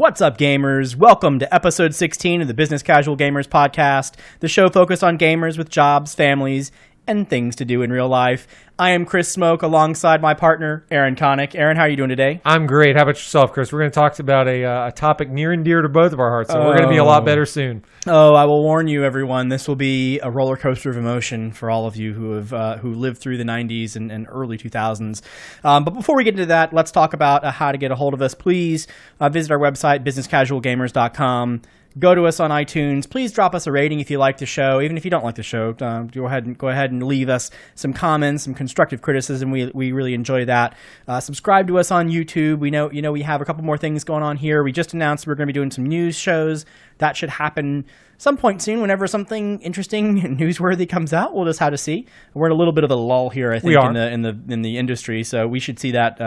What's up, gamers? Welcome to episode 16 of the Business Casual Gamers podcast, the show focused on gamers with jobs, families, and things to do in real life. I am Chris Smoke alongside my partner, Aaron Connick. Aaron, how are you doing today? I'm great. How about yourself, Chris? We're going to talk about a topic near and dear to both of our hearts, so we're going to be a lot better soon. Oh, I will warn you, everyone. This will be a roller coaster of emotion for all of you who have who lived through the 90s and early 2000s. But before we get into that, let's talk about how to get a hold of us. Please visit our website, businesscasualgamers.com. Go to us on iTunes. Please drop us a rating if you like the show. Even if you don't like the show, go ahead and leave us some comments, some constructive criticism. We really enjoy that. Subscribe to us on YouTube. We know we have a couple more things going on here. We just announced we're going to be doing some news shows. That should happen some point soon. Whenever something interesting and newsworthy comes out, we'll just have to see. We're in a little bit of a lull here, I think, in the industry. So we should see that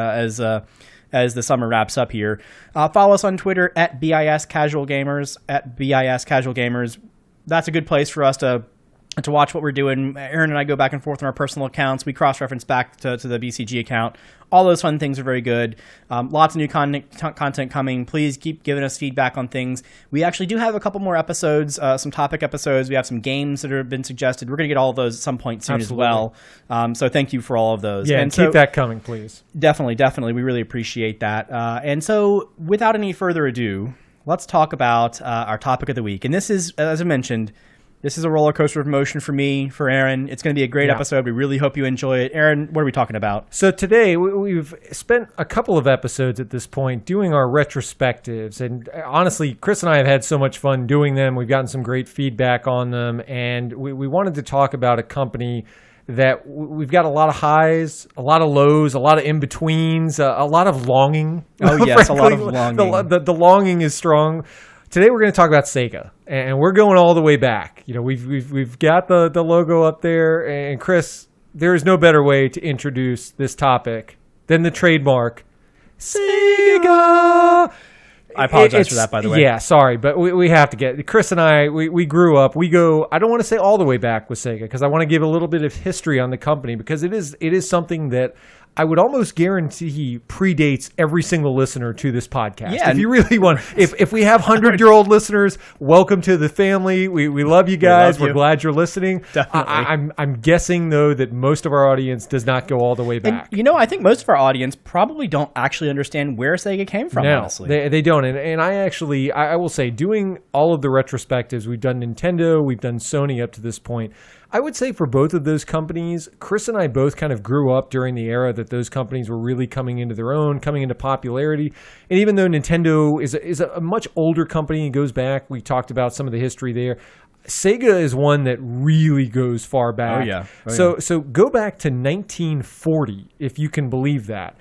as the summer wraps up here. Follow us on Twitter at BIS Casual Gamers, at BIS Casual Gamers. That's a good place for us to watch what we're doing. Aaron and I go back and forth on our personal accounts. We cross-reference back to the BCG account. All those fun things are very good. Lots of new content coming. Please keep giving us feedback on things. We actually do have a couple more episodes, some topic episodes. We have some games that have been suggested. We're going to get all of those at some point soon. Absolutely. As well. So thank you for all of those. Yeah, and keep that coming, please. Definitely. We really appreciate that. And so without any further ado, let's talk about our topic of the week. And this is, as I mentioned, this is a roller coaster of emotion for me, for Aaron. It's going to be a great episode. We really hope you enjoy it. Aaron, what are we talking about? So today, we've spent a couple of episodes at this point doing our retrospectives. And honestly, Chris and I have had so much fun doing them. We've gotten some great feedback on them. And we wanted to talk about a company that we've got a lot of highs, a lot of lows, a lot of in-betweens, a lot of longing. Oh, yes, frankly, a lot of longing. The longing is strong. Today we're going to talk about Sega, and we're going all the way back. You know, we've got the logo up there, and Chris, there is no better way to introduce this topic than the trademark Sega. I apologize for that, by the way. Yeah, sorry, but we have to get Chris and I. We grew up. We go. I don't want to say all the way back with Sega because I want to give a little bit of history on the company because it is something that I would almost guarantee predates every single listener to this podcast. Yeah, if you really want, if we have 100-year-old listeners, welcome to the family. We love you guys. We're glad you're listening. Definitely. I'm guessing though that most of our audience does not go all the way back. And, I think most of our audience probably don't actually understand where Sega came from. No, honestly, they don't. And I will say, doing all of the retrospectives, we've done Nintendo, we've done Sony up to this point. I would say for both of those companies, Chris and I both kind of grew up during the era that those companies were really coming into their own, coming into popularity. And even though Nintendo is a much older company and goes back, we talked about some of the history there. Sega is one that really goes far back. Oh, yeah. So go back to 1940, if you can believe that.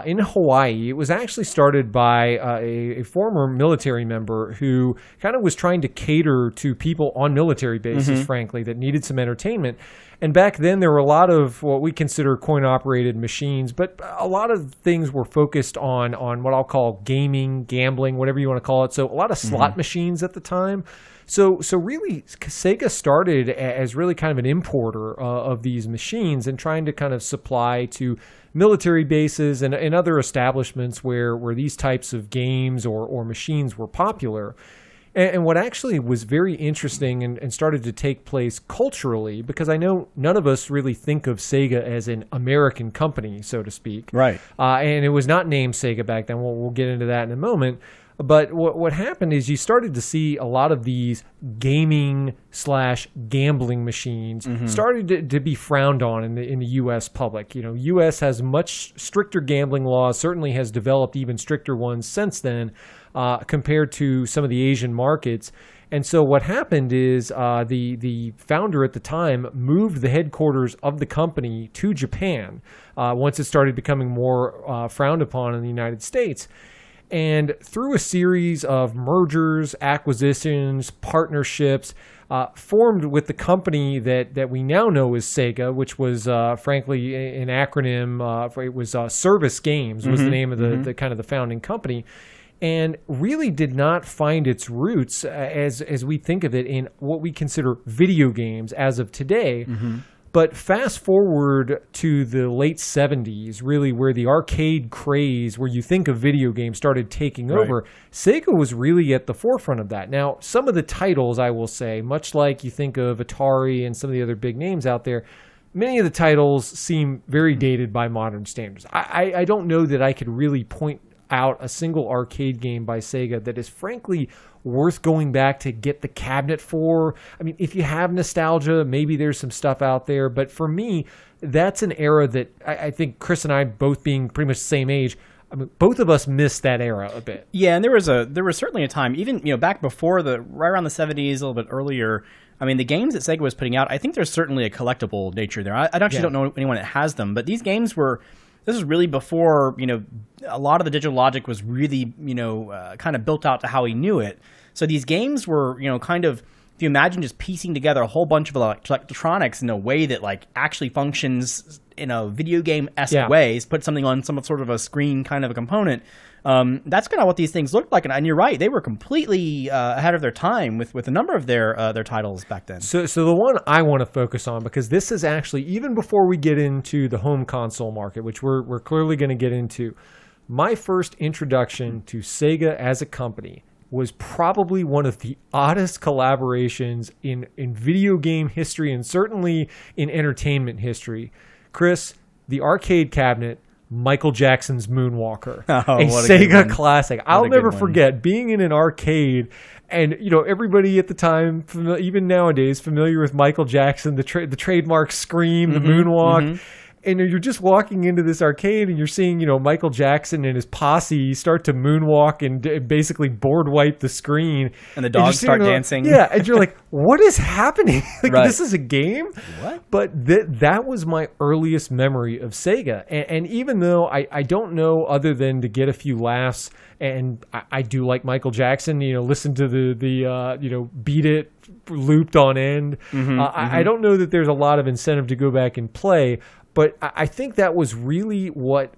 In Hawaii, it was actually started by a former military member who kind of was trying to cater to people on military bases, frankly, that needed some entertainment. And back then, there were a lot of what we consider coin-operated machines, but a lot of things were focused on what I'll call gaming, gambling, whatever you want to call it. So a lot of slot machines at the time. So really, Sega started as really kind of an importer of these machines and trying to kind of supply to military bases and other establishments where these types of games or machines were popular. And what actually was very interesting and started to take place culturally, because I know none of us really think of Sega as an American company, so to speak. Right. And it was not named Sega back then. We'll get into that in a moment. But what happened is you started to see a lot of these gaming/gambling machines started to be frowned on in the U.S. public. U.S. has much stricter gambling laws, certainly has developed even stricter ones since then compared to some of the Asian markets. And so what happened is the founder at the time moved the headquarters of the company to Japan once it started becoming more frowned upon in the United States. And through a series of mergers, acquisitions, partnerships, formed with the company that we now know as Sega, which was frankly an acronym. It was Service Games was the name of the kind of the founding company, and really did not find its roots as we think of it in what we consider video games as of today. But fast forward to the late 70s, really where the arcade craze, where you think of video games, started taking over, Sega was really at the forefront of that. Now, some of the titles, I will say, much like you think of Atari and some of the other big names out there, many of the titles seem very dated by modern standards. I don't know that I could really point out a single arcade game by Sega that is frankly worth going back to get the cabinet for. I mean, if you have nostalgia, maybe there's some stuff out there. But for me, that's an era that I think Chris and I, both being pretty much the same age, I mean, both of us missed that era a bit. Yeah, and there was certainly a time, even back before right around the 70s, a little bit earlier. I mean, the games that Sega was putting out, I think there's certainly a collectible nature there. I actually don't know anyone that has them, but these games were. This is really before, a lot of the digital logic was really, kind of built out to how we knew it. So these games were, kind of, if you imagine just piecing together a whole bunch of electronics in a way that, like, actually functions in a video game-esque way, put something on some sort of a screen kind of a component. That's kind of what these things looked like. And you're right, they were completely ahead of their time with a number of their titles back then. So the one I want to focus on, because this is actually, even before we get into the home console market, which we're clearly going to get into, my first introduction to Sega as a company was probably one of the oddest collaborations in video game history and certainly in entertainment history. Chris, the arcade cabinet, Michael Jackson's Moonwalker, a Sega classic. I'll never forget being in an arcade and, everybody at the time, even nowadays, familiar with Michael Jackson, the trademark scream, the moonwalk. Mm-hmm. And you're just walking into this arcade and you're seeing, Michael Jackson and his posse start to moonwalk and basically board wipe the screen. And the dogs start dancing. Yeah. And you're like, what is happening? This is a game? What? But that was my earliest memory of Sega. And even though I don't know other than to get a few laughs, and I do like Michael Jackson, listen to the Beat It looped on end. Mm-hmm, I don't know that there's a lot of incentive to go back and play. But I think that was really what,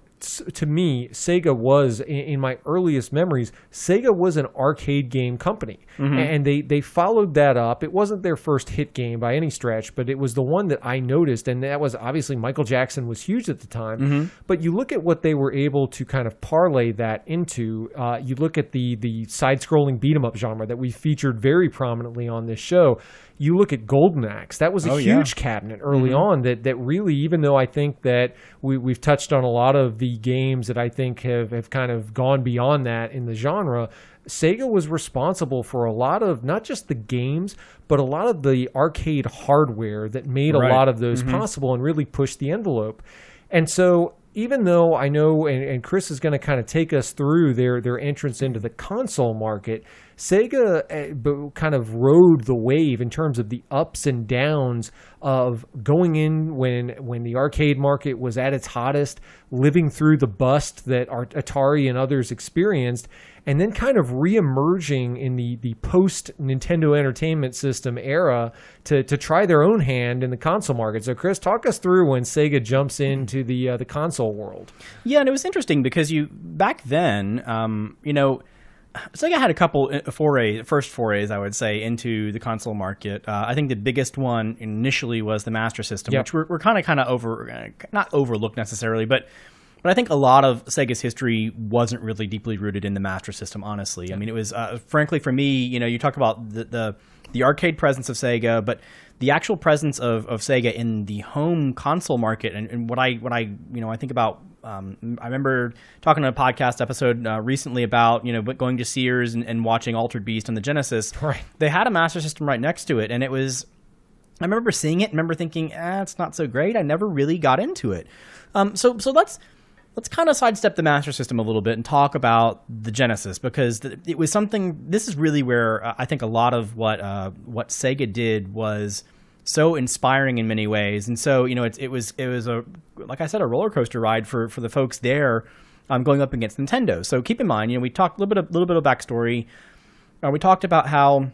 to me, Sega was in my earliest memories. Sega was an arcade game company, and they followed that up. It wasn't their first hit game by any stretch, but it was the one that I noticed, and that was obviously Michael Jackson was huge at the time. But you look at what they were able to kind of parlay that into. You look at the side-scrolling beat-em-up genre that we featured very prominently on this show. You look at Golden Axe. That was a huge cabinet early on that really, even though I think that we've touched on a lot of the games that I think have kind of gone beyond that in the genre, Sega was responsible for a lot of not just the games, but a lot of the arcade hardware that made a lot of those possible and really pushed the envelope. And so even though I know, and Chris is going to kind of take us through their entrance into the console market, Sega kind of rode the wave in terms of the ups and downs of going in when the arcade market was at its hottest, living through the bust that Atari and others experienced, and then kind of re-emerging in the post-Nintendo Entertainment System era to try their own hand in the console market. So, Chris, talk us through when Sega jumps into the console world. Yeah, and it was interesting because back then, Sega had a couple first forays, I would say, into the console market. I think the biggest one initially was the Master System, which we're kind of not overlooked necessarily, but I think a lot of Sega's history wasn't really deeply rooted in the Master System, honestly. Yeah. I mean, it was, frankly, for me, you talk about the arcade presence of Sega, but the actual presence of Sega in the home console market, and what I think about. I remember talking to a podcast episode recently about going to Sears and watching Altered Beast on the Genesis. Right. They had a Master System right next to it, and it was. I remember seeing it. And remember thinking, it's not so great. I never really got into it. So let's kind of sidestep the Master System a little bit and talk about the Genesis, because it was something. This is really where I think a lot of what Sega did was so inspiring in many ways. And so, it was a, like I said, a roller coaster ride for the folks there, going up against Nintendo. So keep in mind, we talked a little bit of backstory. We talked about how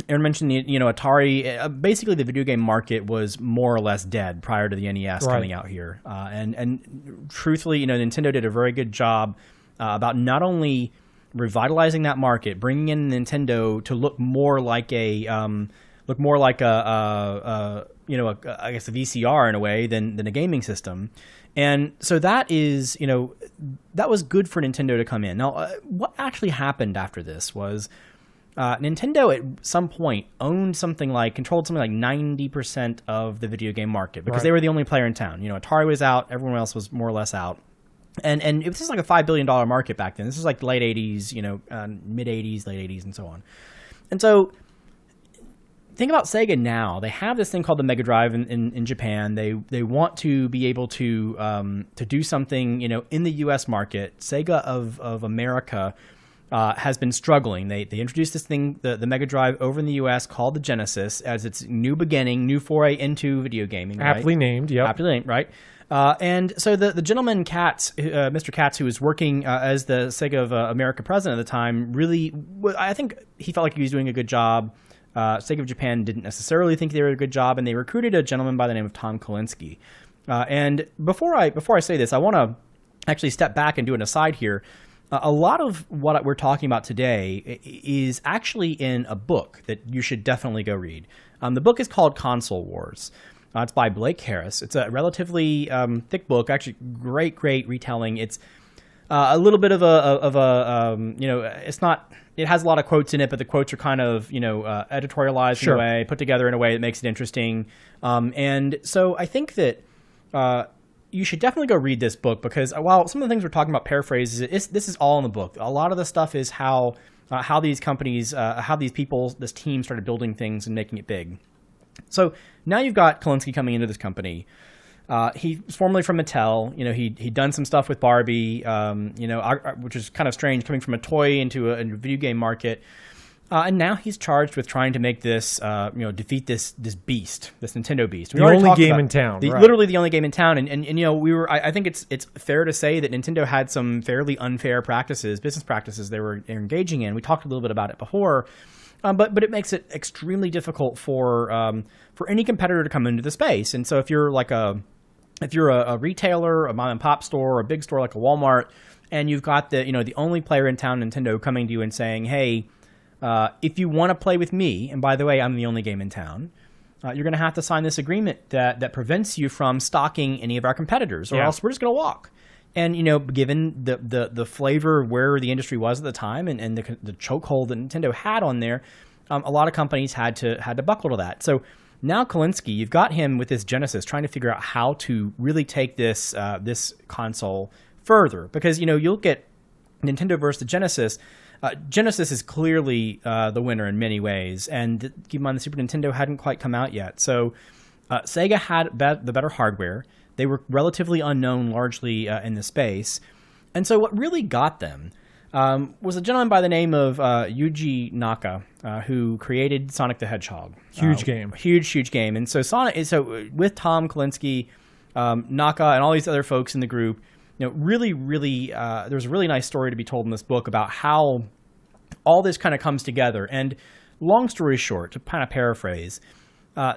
Aaron mentioned Atari. Basically, the video game market was more or less dead prior to the NES coming out here. And truthfully, Nintendo did a very good job about not only revitalizing that market, bringing in Nintendo to look more like a I guess a VCR in a way than a gaming system. And so that is, that was good for Nintendo to come in. Now, what actually happened after this was Nintendo at some point controlled something like 90% of the video game market because they were the only player in town. Atari was out, everyone else was more or less out. And it was just like a $5 billion market back then. This was like late 80s, mid 80s, late 80s, and so on. And so think about Sega now. They have this thing called the Mega Drive in Japan. They want to be able to do something, in the U.S. market. Sega of America has been struggling. They introduced this thing, the Mega Drive, over in the U.S. called the Genesis as its new beginning, new foray into video gaming. Aptly named, yep. Aptly named, right? And so the gentleman Katz, Mr. Katz, who was working as the Sega of America president at the time, really, I think he felt like he was doing a good job. Sega of Japan didn't necessarily think they were a good job, and they recruited a gentleman by the name of Tom Kalinske. And before I say this, I want to actually step back and do an aside here. A lot of what we're talking about today is actually in a book that you should definitely go read. The book is called Console Wars. It's by Blake Harris. It's a relatively thick book, actually great retelling. It's a little bit of a it's not. It has a lot of quotes in it, but the quotes are kind of editorialized in a way, put together in a way that makes it interesting. And so I think that you should definitely go read this book because while some of the things we're talking about paraphrases, this is all in the book. A lot of the stuff is how these companies, how these people, this team started building things and making it big. So now you've got Kalinske coming into this company. He's formerly from Mattel. He'd done some stuff with Barbie, which is kind of strange coming from a toy into a video game market. And now he's charged with trying to make this, defeat this beast, this Nintendo beast. The only game in town. Literally the only game in town. And I think it's fair to say that Nintendo had some fairly unfair business practices they were engaging in. We talked a little bit about it before. But it makes it extremely difficult for any competitor to come into the space. And so if you're a retailer, a mom and pop store, a big store like a Walmart, and you've got the only player in town, Nintendo, coming to you and saying, hey, if you want to play with me, and by the way, I'm the only game in town, you're going to have to sign this agreement that prevents you from stocking any of our competitors, or else we're just going to walk. And, given the flavor where the industry was at the time and the chokehold that Nintendo had on there, a lot of companies had to buckle to that. So now Kalinske, you've got him with this Genesis trying to figure out how to really take this console further. Because, you'll get Nintendo versus the Genesis. Genesis is clearly the winner in many ways. And keep in mind, the Super Nintendo hadn't quite come out yet. So Sega had the better hardware. They were relatively unknown largely in the space. And so what really got them was a gentleman by the name of Yuji Naka, who created Sonic the Hedgehog. Huge game. Huge game. And so with Tom Kalinske, Naka, and all these other folks in the group, really, there's a really nice story to be told in this book about how all this kind of comes together. And long story short, to kind of paraphrase,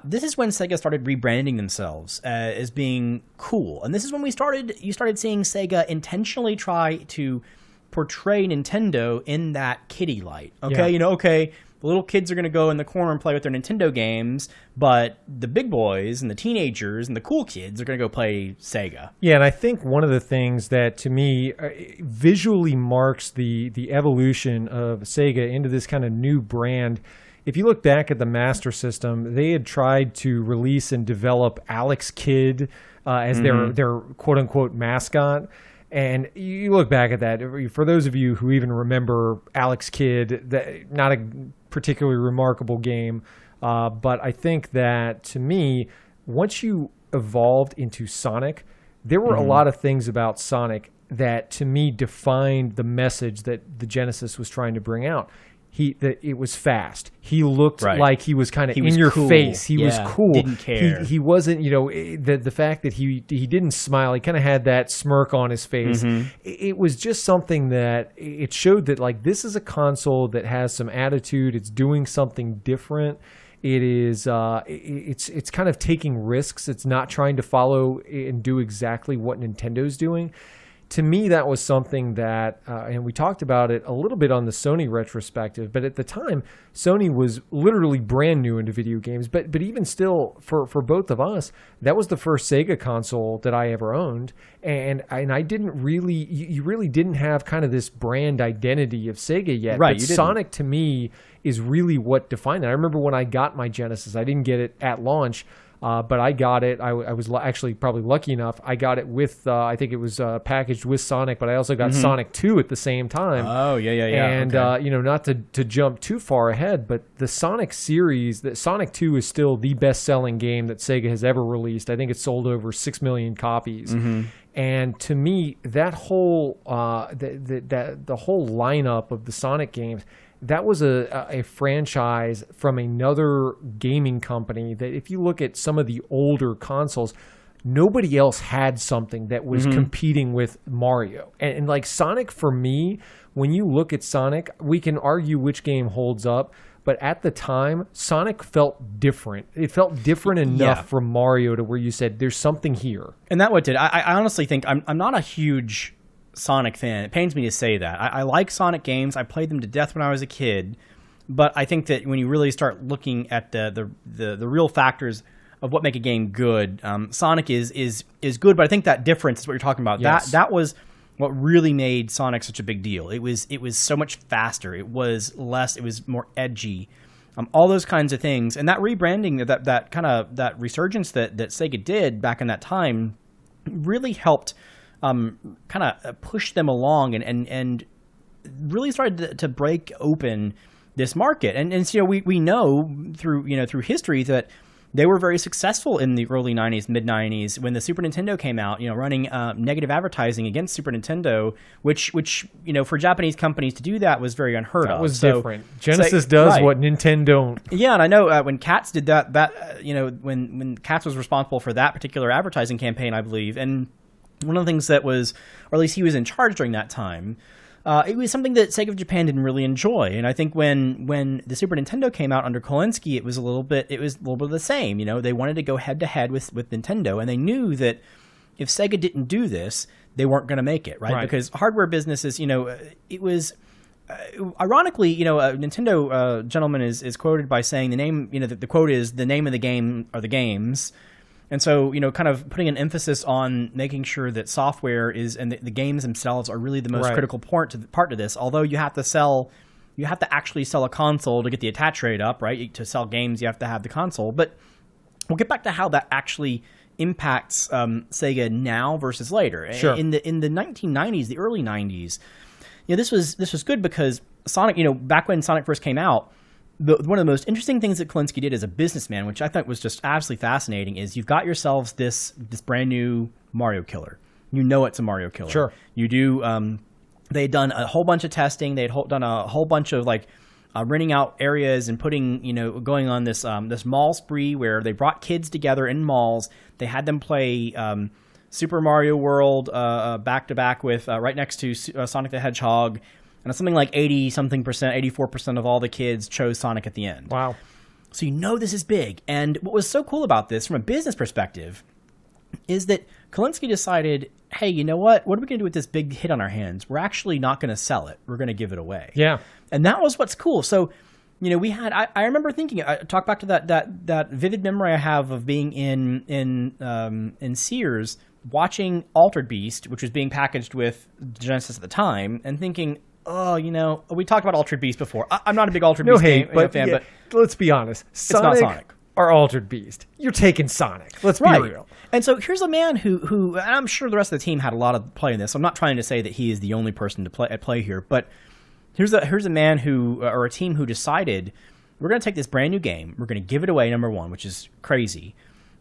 this is when Sega started rebranding themselves as being cool. And this is when you started seeing Sega intentionally try to portray Nintendo in that kiddie light. Okay, the little kids are going to go in the corner and play with their Nintendo games, but the big boys and the teenagers and the cool kids are going to go play Sega. Yeah, and I think one of the things that, to me, visually marks the evolution of Sega into this kind of new brand. If you look back at the Master System, they had tried to release and develop Alex Kidd as their quote-unquote mascot. And you look back at that, for those of you who even remember Alex Kidd, not a particularly remarkable game, but I think that, to me, once you evolved into Sonic, there were a lot of things about Sonic that, to me, defined the message that the Genesis was trying to bring out. It was fast. He looked like he was kind of in your face. He was cool. Didn't care. He wasn't, the fact that he didn't smile. He kind of had that smirk on his face. It was just something that it showed that, like, this is a console that has some attitude. It's doing something different. It is it's kind of taking risks. It's not trying to follow and do exactly what Nintendo's doing. to me, that was something that, and we talked about it a little bit on the Sony retrospective, but at the time, Sony was literally brand new into video games. But even still, for both of us, that was the first Sega console that I ever owned. And I didn't really, you really didn't have kind of this brand identity of Sega yet. Right, but Sonic, to me, is really what defined that. I remember when I got my Genesis, I didn't get it at launch. But I got it. I was actually probably lucky enough. I got it with, I think it was packaged with Sonic, but I also got Sonic 2 at the same time. Oh, yeah. And, okay. Not to jump too far ahead, but the Sonic series, Sonic 2 is still the best-selling game that Sega has ever released. I think it sold over 6 million copies. And to me, that whole, the whole lineup of the Sonic games, that was a franchise from another gaming company that if you look at some of the older consoles, nobody else had something that was competing with Mario. And like Sonic, for me, when you look at Sonic, we can argue which game holds up, but at the time, Sonic felt different. It felt different enough from Mario to where you said, there's something here. And that what did. I honestly think I'm not a huge Sonic fan. It pains me to say that. I like Sonic games. I played them to death when I was a kid, but I think that when you really start looking at the real factors of what make a game good, Sonic is good. But I think that difference is what you're talking about. Yes. That was what really made Sonic such a big deal. It was so much faster. It was less. It was more edgy. All those kinds of things, and that rebranding, that resurgence that Sega did back in that time, really helped. Kind of push them along and really started to break open this market. And so we know through history that they were very successful in the early 90s, mid 90s when the Super Nintendo came out, running negative advertising against Super Nintendo, which for Japanese companies to do that was very unheard of. That was different. Genesis does what Nintendo don't. Yeah, and I know when Katz did that when Katz was responsible for that particular advertising campaign, I believe, and one of the things that was, or at least he was in charge during that time, it was something that Sega of Japan didn't really enjoy. And I think when the Super Nintendo came out under Kolinsky, it was a little bit of the same. They wanted to go head to head with Nintendo, and they knew that if Sega didn't do this, they weren't going to make it, right? Because hardware businesses, it was. Ironically, a Nintendo gentleman is quoted by saying the name, the quote is, "The name of the game are the games." And so, kind of putting an emphasis on making sure that software is, and the games themselves are really the most critical part to this. Although you have to actually sell a console to get the attach rate up, right? To sell games, you have to have the console. But we'll get back to how that actually impacts Sega now versus later. Sure. In the 1990s, the early 90s, this was good because Sonic, back when Sonic first came out, one of the most interesting things that Kolinsky did as a businessman, which I thought was just absolutely fascinating, is you've got yourselves this brand new Mario killer. It's a Mario killer. Sure. You do. They had done a whole bunch of testing. They had done a whole bunch of renting out areas and going on this mall spree where they brought kids together in malls. They had them play Super Mario World back to back with right next to Sonic the Hedgehog. And something like 84% of all the kids chose Sonic at the end. Wow. So this is big. And what was so cool about this from a business perspective is that Kolinsky decided, hey, you know what? What are we going to do with this big hit on our hands? We're actually not going to sell it. We're going to give it away. Yeah. And that was what's cool. So, we had, I remember thinking, talk back to that vivid memory I have of being in Sears, watching Altered Beast, which was being packaged with Genesis at the time, and thinking, we talked about Altered Beast before. I'm not a big Altered Beast fan, but let's be honest. It's not Sonic. Or Altered Beast. You're taking Sonic. Let's be real. And so here's a man who, and I'm sure the rest of the team had a lot of play in this. I'm not trying to say that he is the only person at play here, but here's a man or a team who decided, we're going to take this brand new game. We're going to give it away, number one, which is crazy.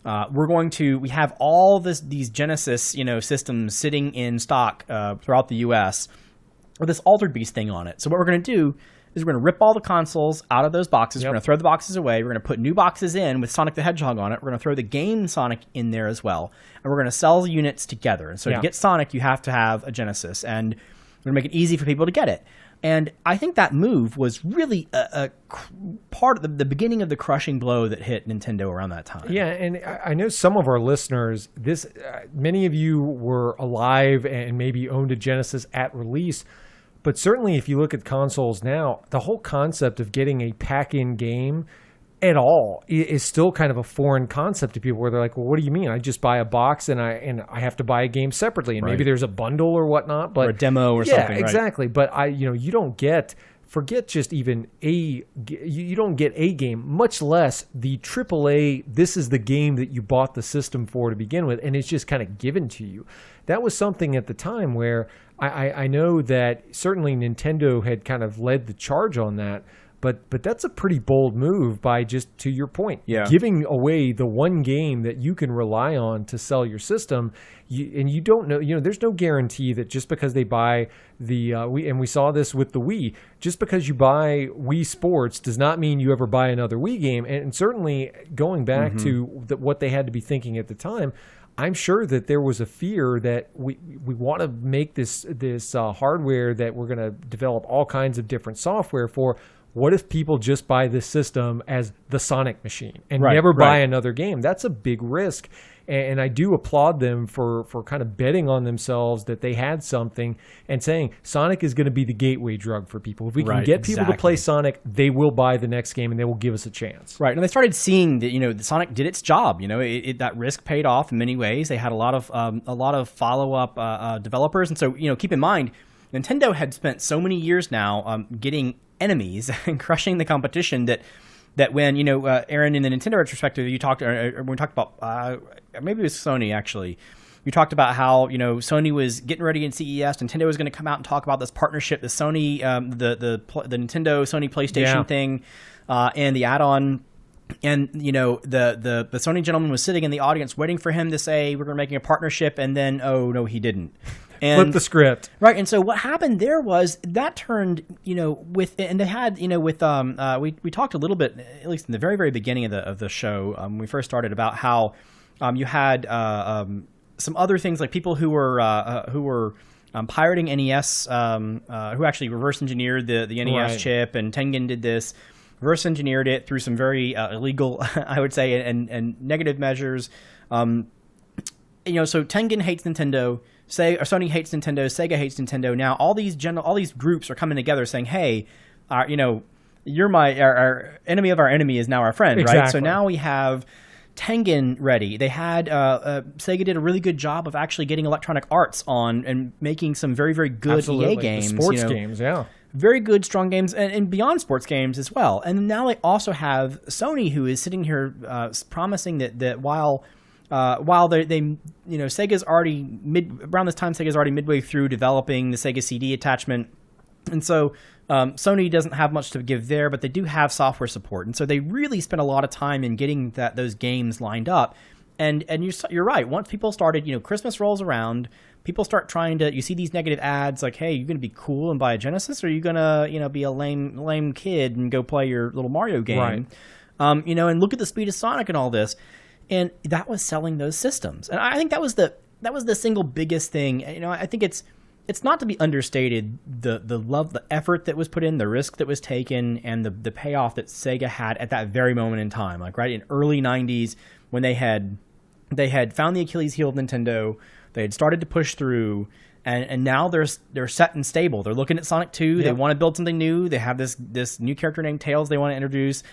We have all these Genesis, systems sitting in stock throughout the U.S. with this Altered Beast thing on it. So what we're going to do is we're going to rip all the consoles out of those boxes. Yep. We're going to throw the boxes away. We're going to put new boxes in with Sonic the Hedgehog on it. We're going to throw the game Sonic in there as well. And we're going to sell the units together. And so to get Sonic, you have to have a Genesis. And we're going to make it easy for people to get it. And I think that move was really a part of the beginning of the crushing blow that hit Nintendo around that time. Yeah, and I know some of our listeners, many of you were alive and maybe owned a Genesis at release, but certainly if you look at consoles now, the whole concept of getting a pack-in game at all is still kind of a foreign concept to people, where they're like, well, what do you mean? I just buy a box and I have to buy a game separately, and maybe there's a bundle or whatnot, but or a demo or something. Yeah, exactly. But you don't get, forget just even you don't get a game, much less the AAA. This is the game that you bought the system for to begin with, and it's just kind of given to you. That was something at the time where I know that certainly Nintendo had kind of led the charge on that. But that's a pretty bold move by, just to your point, giving away the one game that you can rely on to sell your system. And you don't know, there's no guarantee that just because they buy we saw this with the Wii, just because you buy Wii Sports does not mean you ever buy another Wii game. And certainly going back to what they had to be thinking at the time, I'm sure that there was a fear that we want to make this hardware that we're going to develop all kinds of different software for. What if people just buy this system as the Sonic machine and never buy another game? That's a big risk. And I do applaud them for kind of betting on themselves that they had something and saying Sonic is going to be the gateway drug for people. If we can get people to play Sonic, they will buy the next game and they will give us a chance. Right. And they started seeing that, the Sonic did its job. That risk paid off in many ways. They had a lot of follow-up developers. And so, keep in mind, Nintendo had spent so many years now getting enemies and crushing the competition that when Aaron, in the Nintendo retrospective, you talked when we talked about maybe it was Sony actually, you talked about how Sony was getting ready in CES. Nintendo was going to come out and talk about this partnership, the Sony the Nintendo Sony PlayStation thing, and the add-on. And the Sony gentleman was sitting in the audience waiting for him to say we're making a partnership, and then no, he didn't. And, flip the script. Right. And so what happened there was that turned, and they had, we talked a little bit, at least in the very, very beginning of the show, when we first started, about how you had some other things, like people who were pirating NES, who actually reverse engineered the NES chip, and Tengen did this, reverse engineered it through some very illegal, I would say, and negative measures. So Tengen hates Nintendo. Sony hates Nintendo, Sega hates Nintendo. Now all these groups are coming together saying, "Hey, you're our enemy of our enemy is now our friend," right? So now we have Tengen ready. They had Sega did a really good job of actually getting Electronic Arts on and making some very, very good EA games, the sports games, very good, strong games, and beyond sports games as well. And now they also have Sony, who is sitting here promising that while Sega's already around this time, Sega's already midway through developing the Sega CD attachment. And so Sony doesn't have much to give there, but they do have software support. And so they really spent a lot of time in getting those games lined up. And you're right. Once people started, Christmas rolls around, people start trying to, you see these negative ads like, hey, you're going to be cool and buy a Genesis, or are you going to, be a lame kid and go play your little Mario game? Right. And look at the speed of Sonic and all this. And that was selling those systems. And I think that was the single biggest thing. I think it's not to be understated, the love, the effort that was put in, the risk that was taken, and the payoff that Sega had at that very moment in time. Like in early 90s, when they had found the Achilles heel of Nintendo, they had started to push through, and now they're set and stable. They're looking at Sonic 2. Yep. They want to build something new. They have this new character named Tails they want to introduce.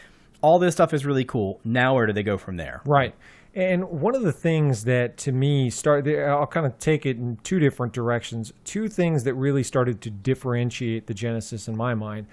All this stuff is really cool. Now where do they go from there? Right. And one of the things that, to me, I'll kind of take it in two different directions. Two things that really started to differentiate the Genesis in my mind.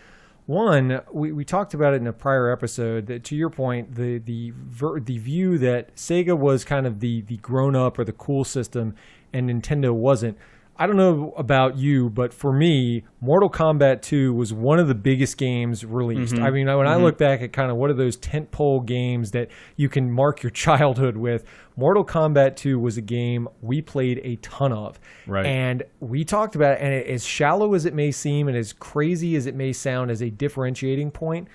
One, we talked about it in a prior episode, that to your point, the view that Sega was kind of the grown-up or the cool system and Nintendo wasn't. I don't know about you, but for me, Mortal Kombat 2 was one of the biggest games released. Mm-hmm. I mean, when I look back at kind of what are those tentpole games that you can mark your childhood with, Mortal Kombat 2 was a game we played a ton of. Right. And we talked about it, and as shallow as it may seem and as crazy as it may sound as a differentiating point,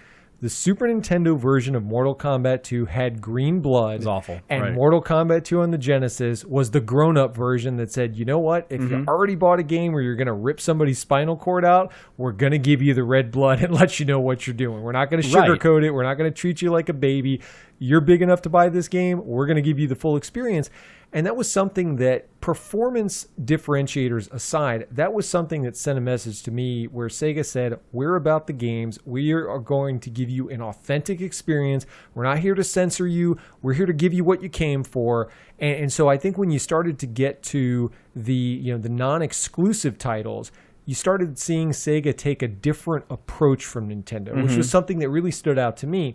The Super Nintendo version of Mortal Kombat 2 had green blood. It was awful. And right. Mortal Kombat 2 on the Genesis was the grown-up version that said, you know what? If you already bought a game where you're going to rip somebody's spinal cord out, we're going to give you the red blood and let you know what you're doing. We're not going to sugarcoat it. We're not going to treat you like a baby. You're big enough to buy this game. We're going to give you the full experience. And that was something that, performance differentiators aside, that was something that sent a message to me where Sega said, we're about the games. We are going to give you an authentic experience. We're not here to censor you. We're here to give you what you came for. And so I think when you started to get to the non-exclusive titles, you started seeing Sega take a different approach from Nintendo, which was something that really stood out to me.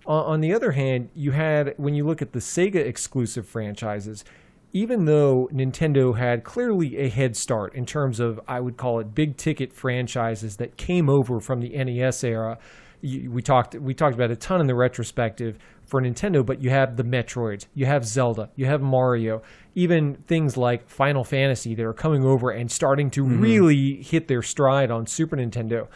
On the other hand, you had, when you look at the Sega exclusive franchises, even though Nintendo had clearly a head start in terms of, I would call it, big ticket franchises that came over from the NES era, we talked about a ton in the retrospective for Nintendo, but you have the Metroids, you have Zelda, you have Mario, even things like Final Fantasy that are coming over and starting to really hit their stride on Super Nintendo.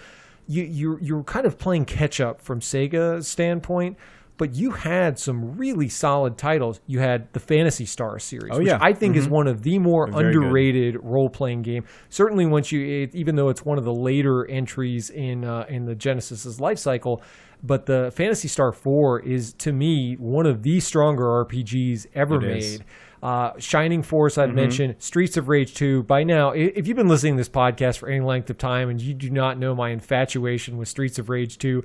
You're kind of playing catch up from Sega's standpoint, but you had some really solid titles. You had the Phantasy Star series, which I think is one of the more underrated role-playing game. Certainly, even though it's one of the later entries in the Genesis's life cycle, but the Phantasy Star 4 is, to me, one of the stronger RPGs ever made. Shining Force, I've mentioned. Streets of Rage 2. By now, if you've been listening to this podcast for any length of time and you do not know my infatuation with Streets of Rage 2,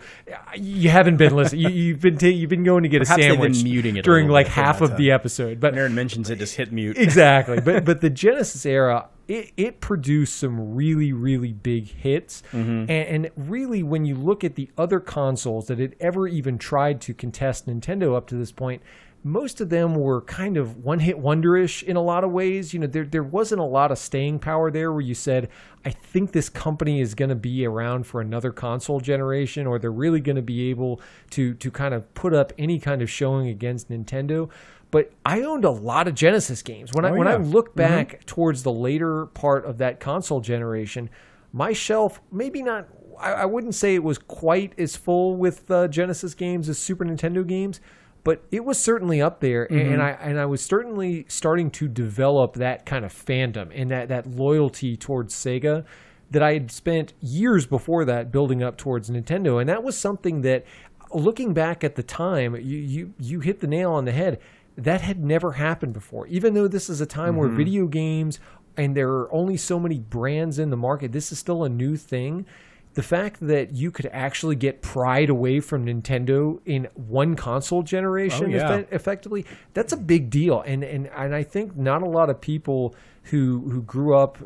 you haven't been listening. You've been going to get Perhaps a sandwich they've been muting it during like bit half of the episode. But Aaron mentions it, just hit mute. Exactly. But the Genesis era, it produced some really, really big hits. And really, when you look at the other consoles that had ever even tried to contest Nintendo up to this point, most of them were kind of one-hit wonder-ish in a lot of ways. You know, there wasn't a lot of staying power there where you said, I think this company is going to be around for another console generation, or they're really going to be able to kind of put up any kind of showing against Nintendo. But I owned a lot of Genesis games. When I look back towards the later part of that console generation, my shelf, maybe not, I wouldn't say it was quite as full with Genesis games as Super Nintendo games, but it was certainly up there, and I was certainly starting to develop that kind of fandom and that loyalty towards Sega that I had spent years before that building up towards Nintendo. And that was something that, looking back at the time, you hit the nail on the head. That had never happened before. Even though this is a time where video games, and there are only so many brands in the market, this is still a new thing. The fact that you could actually get pried away from Nintendo in one console generation effectively, that's a big deal. And I think not a lot of people who grew up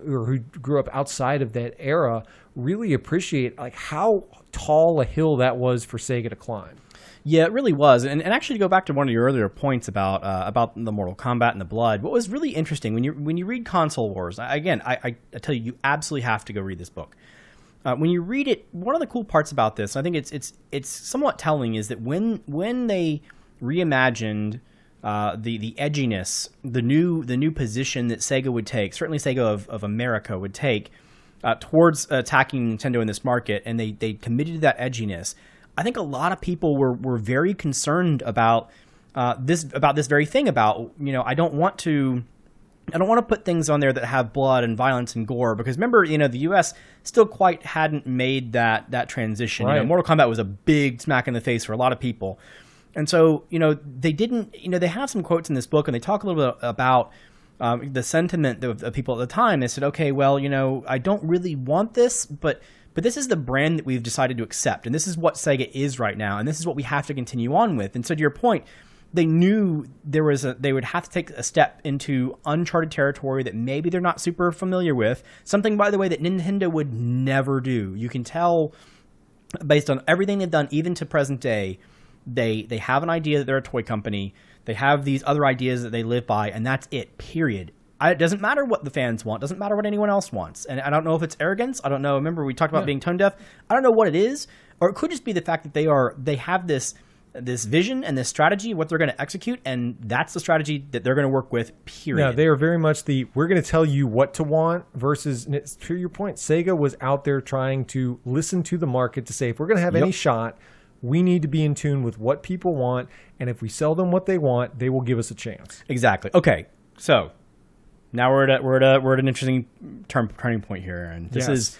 outside of that era really appreciate like how tall a hill that was for Sega to climb. Yeah, it really was. And actually, to go back to one of your earlier points about the Mortal Kombat and the blood, what was really interesting when you read Console Wars, again, I tell you absolutely have to go read this book. When you read it, one of the cool parts about this, I think it's somewhat telling, is that when they reimagined the edginess, the new position that Sega would take, certainly Sega of America would take towards attacking Nintendo in this market, and they committed to that edginess, I think a lot of people were very concerned about this very thing. About, I don't want to put things on there that have blood and violence and gore, because remember, the U.S. still quite hadn't made that transition. Right. Mortal Kombat was a big smack in the face for a lot of people, and so they didn't. They have some quotes in this book, and they talk a little bit about the sentiment of people at the time. They said, okay, well, I don't really want this, but this is the brand that we've decided to accept, and this is what Sega is right now, and this is what we have to continue on with. And so, to your point, they knew they would have to take a step into uncharted territory that maybe they're not super familiar with. Something, by the way, that Nintendo would never do. You can tell based on everything they've done, even to present day, they have an idea that they're a toy company. They have these other ideas that they live by, and that's it, period. It doesn't matter what the fans want. It doesn't matter what anyone else wants. And I don't know if it's arrogance. I don't know. Remember, we talked about being tone deaf. I don't know what it is. Or it could just be the fact that they have this vision and this strategy of what they're going to execute, and that's the strategy that they're going to work with, period. Yeah, they are very much we're going to tell you what to want versus, to your point, Sega was out there trying to listen to the market to say, if we're going to have any shot, We need to be in tune with what people want, and if we sell them what they want, they will give us a chance. Exactly. Okay, so now we're at an interesting turning point here, and this is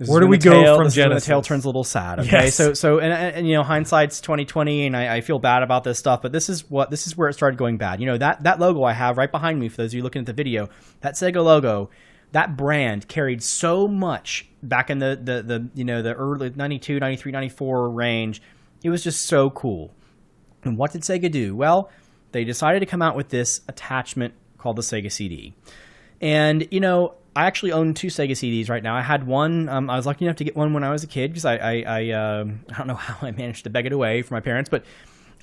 where do we go from Genesis? The tale turns a little sad. Okay, yes. so you know, hindsight's 2020, and I feel bad about this stuff, but this is where it started going bad. You know, that logo I have right behind me, for those of you looking at the video, that Sega logo, that brand carried so much back in the you know, the early 92, 93, 94 range. It was just so cool. And what did Sega do? Well, they decided to come out with this attachment called the Sega CD. And, you know, I actually own 2 Sega CDs right now. I had one. I was lucky enough to get one when I was a kid, because I don't know how I managed to beg it away from my parents, but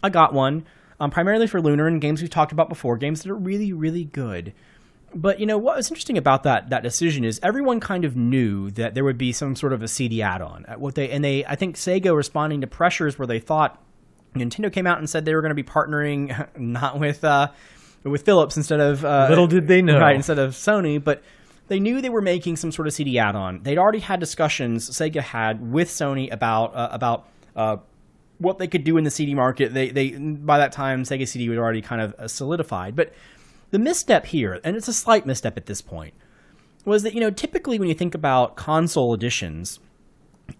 I got one primarily for Lunar and games we've talked about before, games that are really, really good. But, you know, what was interesting about that decision is everyone kind of knew that there would be some sort of a CD add-on. I think Sega, responding to pressures where they thought, Nintendo came out and said they were going to be partnering not with Philips instead of little did they know, right, instead of Sony, but they knew they were making some sort of CD add-on. They'd already had discussions Sega had with Sony about what they could do in the CD market. They by that time Sega CD was already kind of solidified. But the misstep here, and it's a slight misstep at this point, was that, you know, typically when you think about console editions,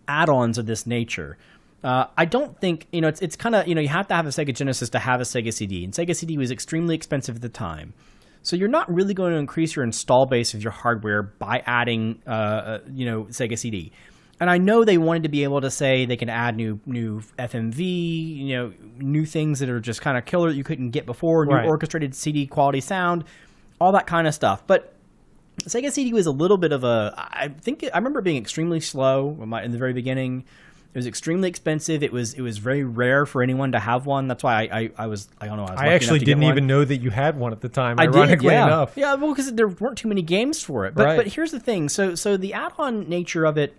add-ons of this nature, I don't think, you know, it's kind of, you know, you have to have a Sega Genesis to have a Sega CD, and Sega CD was extremely expensive at the time. So you're not really going to increase your install base of your hardware by adding, you know, Sega CD. And I know they wanted to be able to say they can add new FMV, you know, new things that are just kind of killer that you couldn't get before, new orchestrated CD quality sound, all that kind of stuff. But Sega CD was a little bit of I remember it being extremely slow in the very beginning. It was extremely expensive. It was very rare for anyone to have one. That's why I actually didn't even know that you had one at the time. Ironically enough, yeah, well, because there weren't too many games for it. But here's the thing. So the add-on nature of it,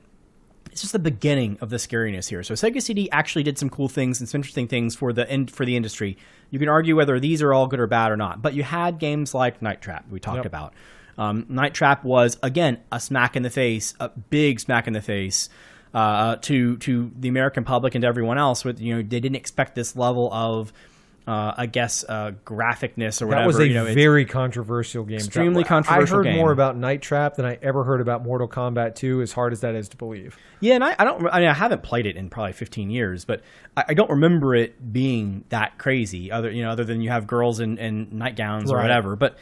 it's just the beginning of the scariness here. So Sega CD actually did some cool things and some interesting things for the industry. You can argue whether these are all good or bad or not. But you had games like Night Trap we talked about. Night Trap was, again, a smack in the face, a big smack in the face. To the American public and to everyone else, with, you know, they didn't expect this level of, I guess, graphicness or whatever. That was a very controversial game. Extremely controversial game. I heard more about Night Trap than I ever heard about Mortal Kombat 2, as hard as that is to believe. Yeah, and I haven't played it in probably 15 years, but I don't remember it being that crazy. Other than you have girls in nightgowns or whatever. But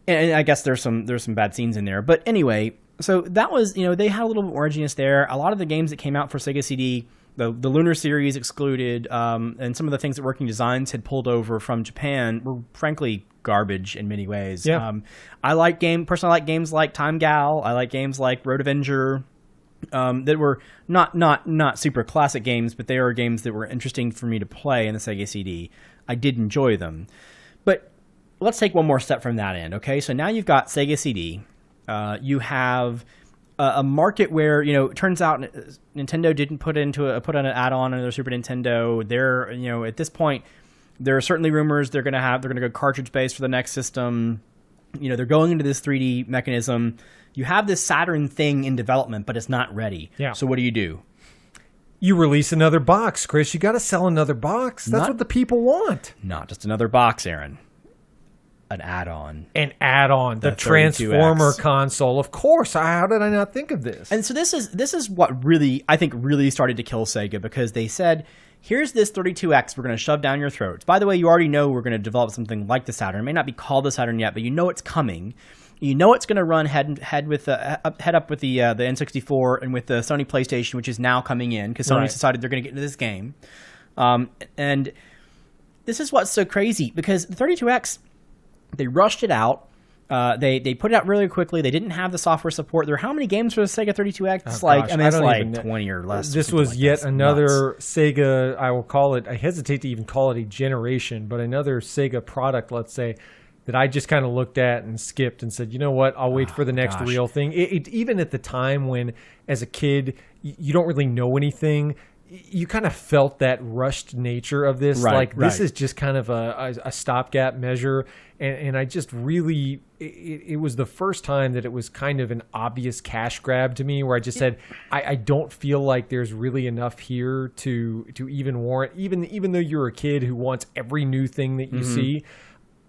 and I guess there's some bad scenes in there. But anyway. So that was, you know, they had a little bit more edginess there. A lot of the games that came out for Sega CD, the Lunar series excluded, and some of the things that Working Designs had pulled over from Japan were frankly garbage in many ways. Yeah. I like games like Time Gal. I like games like Road Avenger, that were not super classic games, but they are games that were interesting for me to play in the Sega CD. I did enjoy them. But let's take one more step from that end, okay? So now you've got Sega CD. You have a market where, you know, it turns out Nintendo didn't put on an add-on on their Super Nintendo. They're, you know, at this point, there are certainly rumors they're going to go cartridge based for the next system. You know, they're going into this 3D mechanism. You have this Saturn thing in development, but it's not ready. Yeah. So what do? You release another box, Chris. You got to sell another box. That's what the people want. Not just another box, Aaron. An add-on. The Transformer console. Of course. How did I not think of this? And so this is what really started to kill Sega, because they said, here's this 32X we're going to shove down your throats. By the way, you already know we're going to develop something like the Saturn. It may not be called the Saturn yet, but you know it's coming. You know it's going to run head up with the N64 and with the Sony PlayStation, which is now coming in because Sony's decided they're going to get into this game. And this is what's so crazy, because the 32X, they rushed it out. They put it out really quickly. They didn't have the software support. There are how many games for the Sega 32X? It's like 20 or less. This was yet another Sega, I will call it, I hesitate to even call it a generation, but another Sega product, let's say, that I just kind of looked at and skipped and said, you know what, I'll wait for the next real thing. Even at the time when, as a kid, you don't really know anything, you kind of felt that rushed nature of this. This is just kind of a stopgap measure. And I just really, it was the first time that it was kind of an obvious cash grab to me, where I just said, I don't feel like there's really enough here to even warrant, even though you're a kid who wants every new thing that you see.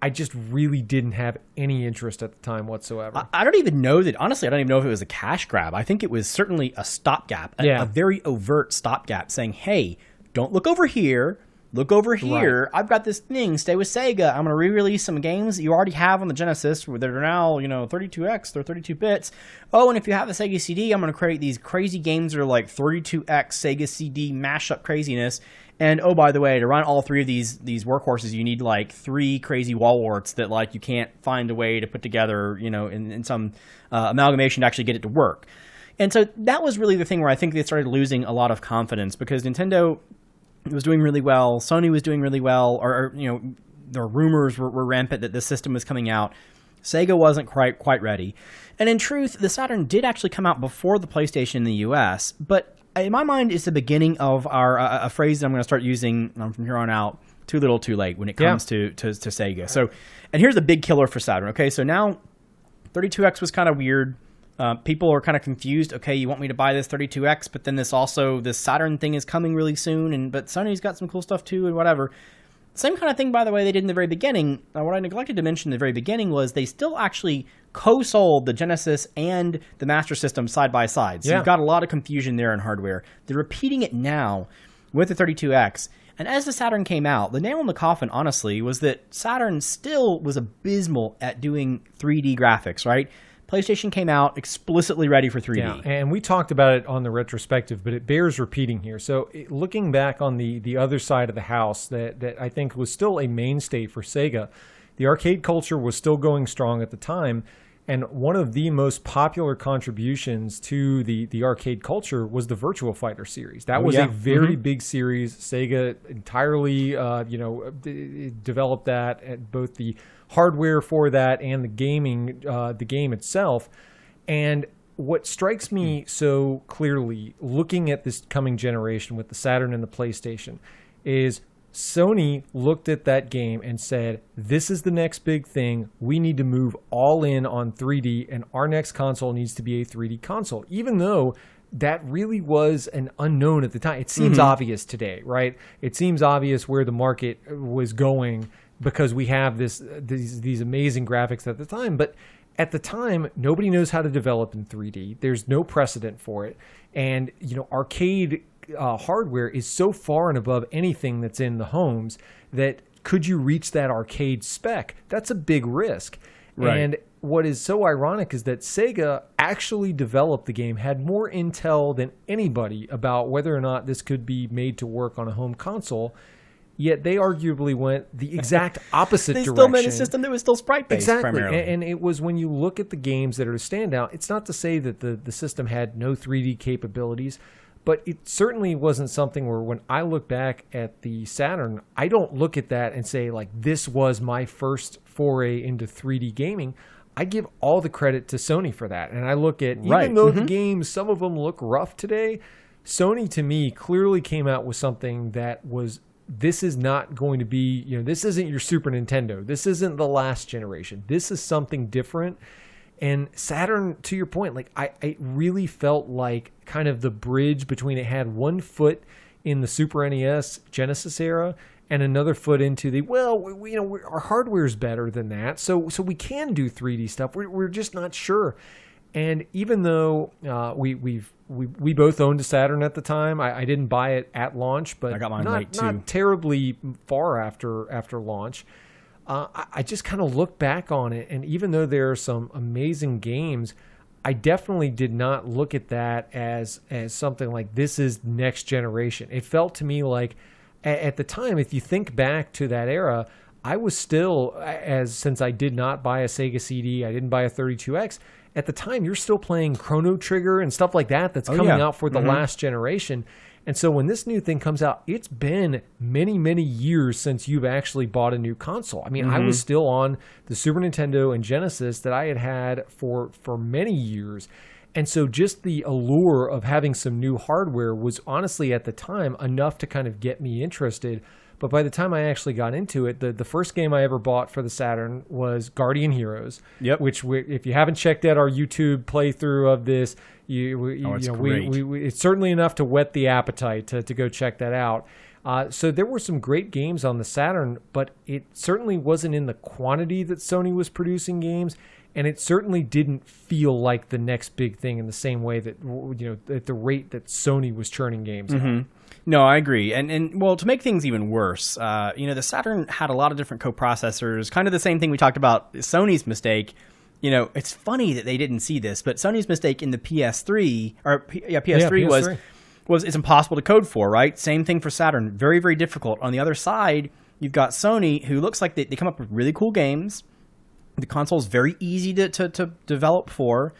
I just really didn't have any interest at the time whatsoever. I don't even know that, honestly, I don't even know if it was a cash grab. I think it was certainly a stopgap, a very overt stopgap saying, hey, don't look over here. Look over here. Right. I've got this thing. Stay with Sega. I'm going to re-release some games that you already have on the Genesis that are now, 32X. They're 32 bits. Oh, and if you have a Sega CD, I'm going to create these crazy games that are like 32X Sega CD mashup craziness. And oh, by the way, to run all three of these workhorses, you need like 3 crazy wall warts that like you can't find a way to put together, in some amalgamation to actually get it to work. And so that was really the thing where I think they started losing a lot of confidence, because Nintendo was doing really well, Sony was doing really well, or the rumors were rampant that this system was coming out. Sega wasn't quite ready. And in truth, the Saturn did actually come out before the PlayStation in the US, but in my mind, it's the beginning of a phrase that I'm going to start using from here on out, too little, too late, when it comes to Sega. So, and here's the big killer for Saturn. Okay, so now 32X was kind of weird. People are kind of confused. Okay, you want me to buy this 32X, but then this Saturn thing is coming really soon, but Sony's got some cool stuff too, and whatever. Same kind of thing, by the way, they did in the very beginning. What I neglected to mention in the very beginning was they still actually co-sold the Genesis and the Master System side by side. So you've got a lot of confusion there in hardware. They're repeating it now with the 32X. And as the Saturn came out, the nail in the coffin, honestly, was that Saturn still was abysmal at doing 3D graphics, right? PlayStation came out explicitly ready for 3D. Yeah, and we talked about it on the retrospective, but it bears repeating here. So looking back on the other side of the house that I think was still a mainstay for Sega, the arcade culture was still going strong at the time. And one of the most popular contributions to the arcade culture was the Virtua Fighter series. That was a very big series. Sega entirely, developed that, at both the hardware for that and the game itself. And what strikes me so clearly, looking at this coming generation with the Saturn and the PlayStation, is Sony looked at that game and said, this is the next big thing. We need to move all in on 3D, and our next console needs to be a 3D console. Even though that really was an unknown at the time. It seems obvious today, right? It seems obvious where the market was going because we have these amazing graphics at the time. But at the time, nobody knows how to develop in 3D. There's no precedent for it. And, arcade hardware is so far and above anything that's in the homes that could you reach that arcade spec? That's a big risk. Right. And what is so ironic is that Sega actually developed the game, had more intel than anybody about whether or not this could be made to work on a home console. Yet they arguably went the exact opposite direction. They still made a system that was still sprite-based primarily. And it was, when you look at the games that are to stand out, it's not to say that the system had no 3D capabilities, but it certainly wasn't something where, when I look back at the Saturn, I don't look at that and say, like, this was my first foray into 3D gaming. I give all the credit to Sony for that. And I look at, even though the games, some of them look rough today, Sony, to me, clearly came out with something that was, this is not going to be, this isn't your Super Nintendo. This isn't the last generation. This is something different. And Saturn, to your point, like I really felt like kind of the bridge between, it had one foot in the Super NES Genesis era and another foot into the, our hardware is better than that, so we can do 3D stuff. We're just not sure. And even though we both owned a Saturn at the time, I didn't buy it at launch, but I got mine late too. Not terribly far after launch. I just kind of look back on it, and even though there are some amazing games, I definitely did not look at that as something like, this is next generation. It felt to me like, at the time, if you think back to that era, I was still, since I did not buy a Sega CD, I didn't buy a 32X, at the time, you're still playing Chrono Trigger and stuff like that that's coming out for the last generation. And so when this new thing comes out, it's been many, many years since you've actually bought a new console. I mean, I was still on the Super Nintendo and Genesis that I had for many years. And so just the allure of having some new hardware was honestly at the time enough to kind of get me interested. But by the time I actually got into it, the first game I ever bought for the Saturn was Guardian Heroes. Yep. Which, if you haven't checked out our YouTube playthrough of this, it's certainly enough to whet the appetite to go check that out. So there were some great games on the Saturn, but it certainly wasn't in the quantity that Sony was producing games. And it certainly didn't feel like the next big thing in the same way that, at the rate that Sony was churning games out. No, I agree. And well, to make things even worse, the Saturn had a lot of different coprocessors, kind of the same thing we talked about Sony's mistake. It's funny that they didn't see this, but Sony's mistake in the PS3, PS3 was it's impossible to code for, right? Same thing for Saturn. Very, very difficult. On the other side, you've got Sony, who looks like they come up with really cool games. The console is very easy to develop for.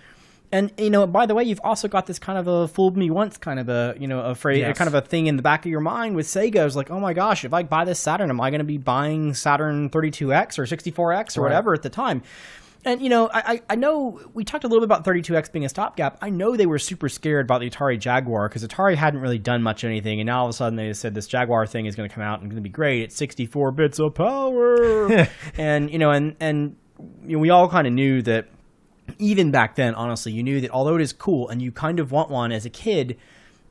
And, by the way, you've also got this kind of a fooled me once kind of a phrase, Yes. kind of a thing in the back of your mind with Sega. It's like, oh my gosh, if I buy this Saturn, am I going to be buying Saturn 32X or 64X or whatever at the time? And, I know we talked a little bit about 32X being a stopgap. I know they were super scared about the Atari Jaguar because Atari hadn't really done much of anything. And now all of a sudden they said this Jaguar thing is going to come out and going to be great. It's 64 bits of power. And, we all kind of knew that. Even back then, honestly, you knew that although it is cool and you kind of want one as a kid,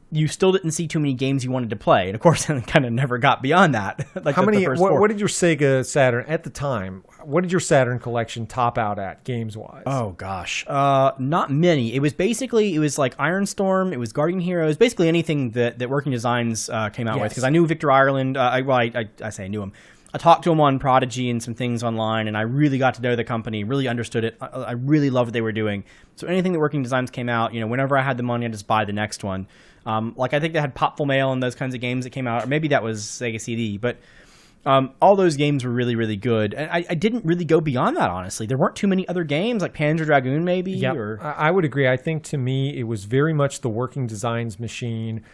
you still didn't see too many games you wanted to play. And of course, it kind of never got beyond that. Like what did your Sega Saturn at the time? What did your Saturn collection top out at games wise? Oh gosh, not many. It was like Iron Storm. It was Guardian Heroes. Basically anything that Working Designs came out with. Because I knew Victor Ireland. I say I knew him. I talked to him on Prodigy and some things online, and I really got to know the company, really understood it. I really loved what they were doing. So anything that Working Designs came out, whenever I had the money, I'd just buy the next one. I think they had Popful Mail and those kinds of games that came out, or maybe that was Sega CD. But all those games were really, really good. And I didn't really go beyond that, honestly. There weren't too many other games, like Panzer Dragoon maybe. Yep. I would agree. I think to me, it was very much the Working Designs machine.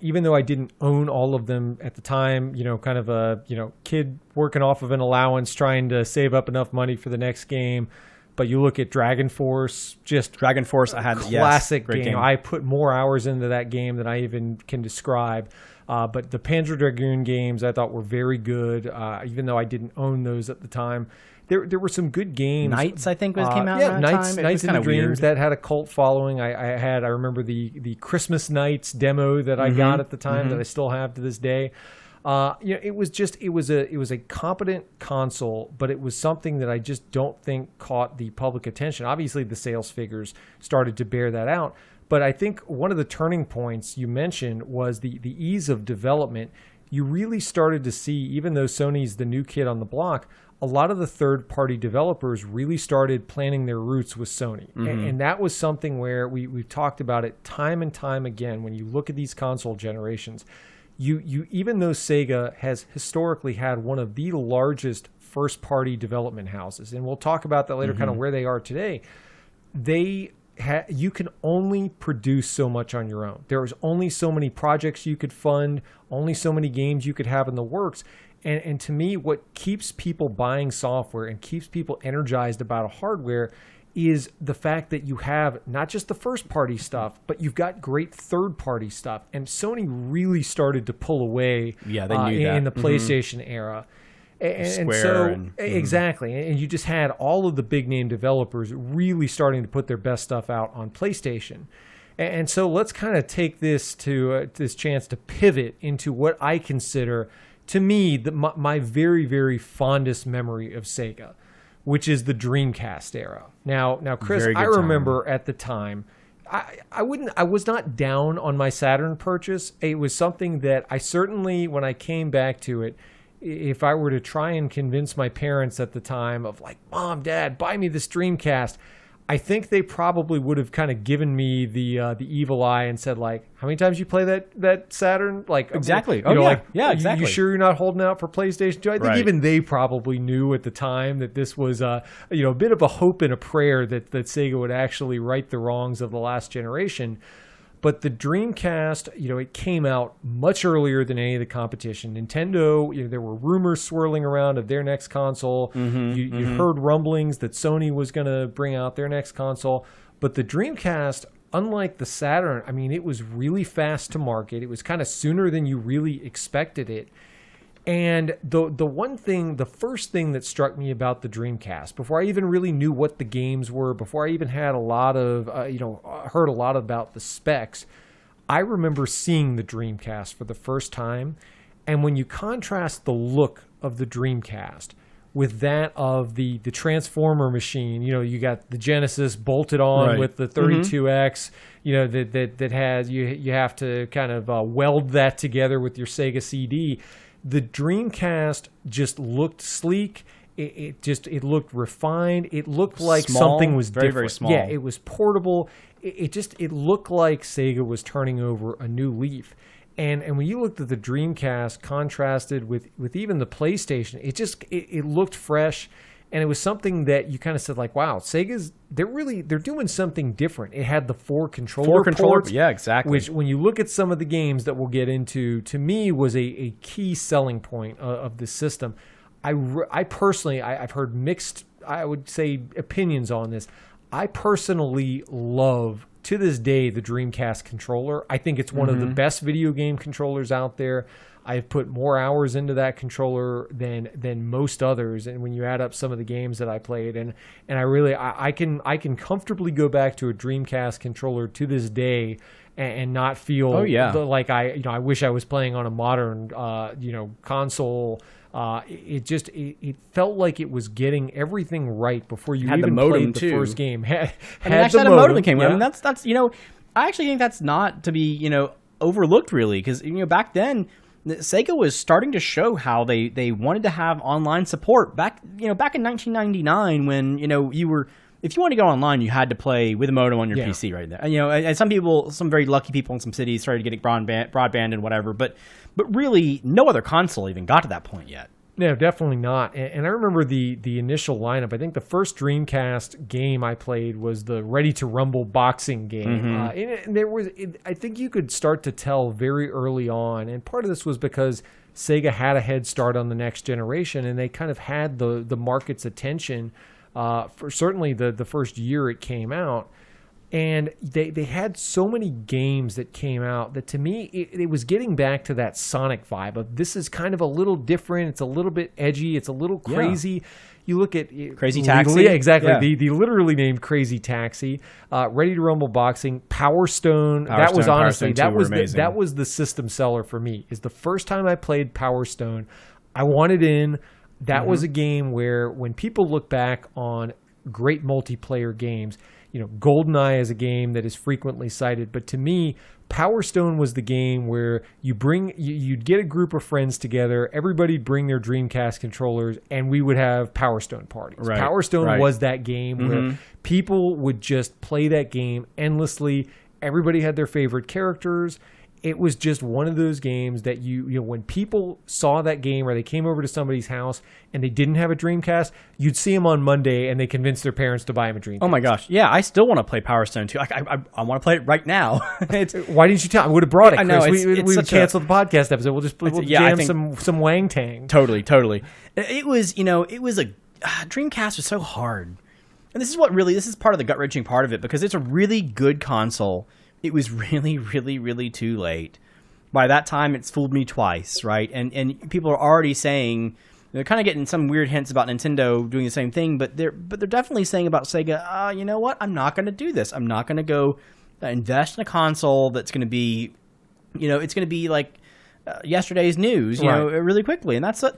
Even though I didn't own all of them at the time, kind of a kid working off of an allowance, trying to save up enough money for the next game. But you look at Dragon Force, I had classic great game. I put more hours into that game than I even can describe. But the Panzer Dragoon games I thought were very good, even though I didn't own those at the time. There were some good games. Knights, I think, came out at that time. Knights in the Dreams, that had a cult following. I remember the Christmas Knights demo that I got at the time that I still have to this day. It was a competent console, but it was something that I just don't think caught the public attention. Obviously, the sales figures started to bear that out. But I think one of the turning points you mentioned was the ease of development. You really started to see, even though Sony's the new kid on the block, a lot of the third-party developers really started planting their roots with Sony. And that was something where we've talked about it time and time again. When you look at these console generations, you even though Sega has historically had one of the largest first-party development houses, and we'll talk about that later, kind of where they are today, you can only produce so much on your own. There was only so many projects you could fund, only so many games you could have in the works. And to me, what keeps people buying software and keeps people energized about a hardware is the fact that you have not just the first-party stuff, but you've got great third-party stuff. And Sony really started to pull away they knew that. In the PlayStation era. Exactly. And you just had all of the big-name developers really starting to put their best stuff out on PlayStation. And so let's kind of take this chance to pivot into what I consider, to me, my very, very fondest memory of Sega, which is the Dreamcast era. Now, Chris, I remember at the time, I was not down on my Saturn purchase. It was something that I certainly, when I came back to it, if I were to try and convince my parents at the time of like, Mom, Dad, buy me this Dreamcast, I think they probably would have kind of given me the evil eye and said, like, how many times you play that Saturn? Like, exactly. Exactly. You sure you're not holding out for PlayStation 2? I think even they probably knew at the time that this was a bit of a hope and a prayer that Sega would actually right the wrongs of the last generation. But the Dreamcast, it came out much earlier than any of the competition. Nintendo, there were rumors swirling around of their next console. You heard rumblings that Sony was going to bring out their next console. But the Dreamcast, unlike the Saturn, it was really fast to market. It was kind of sooner than you really expected it. And the first thing that struck me about the Dreamcast, before I even really knew what the games were, before I even had a lot of, heard a lot about the specs, I remember seeing the Dreamcast for the first time. And when you contrast the look of the Dreamcast with that of the Transformer machine, you got the Genesis bolted on with the 32X, that has, you have to kind of weld that together with your Sega CD. The Dreamcast just looked sleek. It looked refined. It looked like something was different. Very small. Yeah, it was portable. It looked like Sega was turning over a new leaf. And when you looked at the Dreamcast contrasted with even the PlayStation, it looked fresh. And it was something that you kind of said, like, wow, they're doing something different. It had the four controller ports. Yeah, exactly. Which, when you look at some of the games that we'll get into, to me was a key selling point of the system. I personally, I've heard mixed, I would say, opinions on this. I personally love, to this day, the Dreamcast controller. I think it's one of the best video game controllers out there. I've put more hours into that controller than most others, and when you add up some of the games that I played, and I can comfortably go back to a Dreamcast controller to this day and not feel like I wish I was playing on a modern console. It felt like it was getting everything right before you even played the first game. Actually had a modem that came with it. And that's I actually think that's not to be overlooked, really, because back then Sega was starting to show how they wanted to have online support back in 1999 when if you wanted to go online, you had to play with a modem on your PC right there. And some very lucky people in some cities started getting broadband and whatever, but really no other console even got to that point yet. No, definitely not. And I remember the initial lineup. I think the first Dreamcast game I played was the Ready to Rumble boxing game. And I think you could start to tell very early on, and part of this was because Sega had a head start on the next generation, and they kind of had the market's attention for certainly the first year it came out. And they had so many games that came out that, to me, it was getting back to that Sonic vibe of, this is kind of a little different. It's a little bit edgy. It's a little crazy. Yeah. You look at Crazy Taxi. Yeah, exactly. Yeah. The literally named Crazy Taxi. Ready to Rumble Boxing. Power Stone. That was honestly, that was the system seller for me. Is the first time I played Power Stone, I wanted in. That was a game where, when people look back on great multiplayer games, GoldenEye is a game that is frequently cited, but to me, Power Stone was the game where you'd get a group of friends together, everybody'd bring their Dreamcast controllers, and we would have Power Stone parties. Right, Power Stone was that game where people would just play that game endlessly. Everybody had their favorite characters. It was just one of those games that when people saw that game, or they came over to somebody's house and they didn't have a Dreamcast, you'd see them on Monday and they convinced their parents to buy them a Dreamcast. Oh my gosh. Yeah, I still want to play Power Stone 2. I want to play it right now. Why didn't you tell me? I would have brought it, Chris. I know, we would cancel the podcast episode. We'll jam some Wang Tang. Totally. It was, Dreamcast was so hard. And this is part of the gut-wrenching part of it, because it's a really good console. It was really, really, really too late. By that time, it's fooled me twice, right? And people are already saying, they're kind of getting some weird hints about Nintendo doing the same thing, but they're definitely saying about Sega, you know what? I'm not going to do this. I'm not going to go invest in a console that's going to be, it's going to be like yesterday's news, really quickly. And that's what.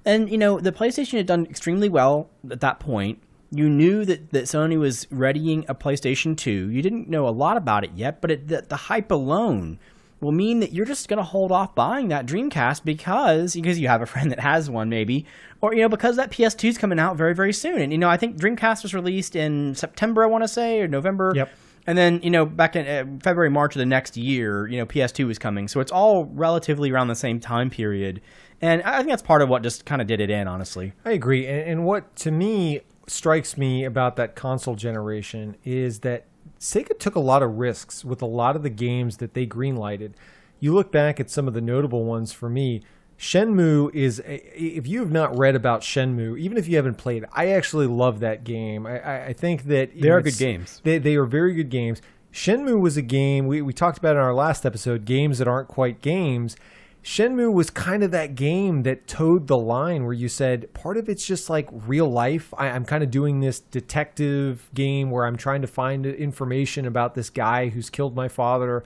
And the PlayStation had done extremely well at that point. You knew that Sony was readying a PlayStation 2. You didn't know a lot about it yet, but the hype alone will mean that you're just going to hold off buying that Dreamcast because you have a friend that has one, maybe, or because that PS2 is coming out very, very soon. And I think Dreamcast was released in September, I want to say, or November. Yep. And then back in February, March of the next year, PS2 was coming. So it's all relatively around the same time period, and I think that's part of what just kind of did it in, honestly. I agree, and what to me strikes me about that console generation is that Sega took a lot of risks with a lot of the games that they greenlighted. You look back at some of the notable ones for me. Shenmue if you have not read about Shenmue, even if you haven't played it, I actually love that game. I think that they are good games. They are very good games. Shenmue was a game, we talked about in our last episode, games that aren't quite games. Shenmue was kind of that game that towed the line where you said, part of it's just like real life. I'm kind of doing this detective game where I'm trying to find information about this guy who's killed my father.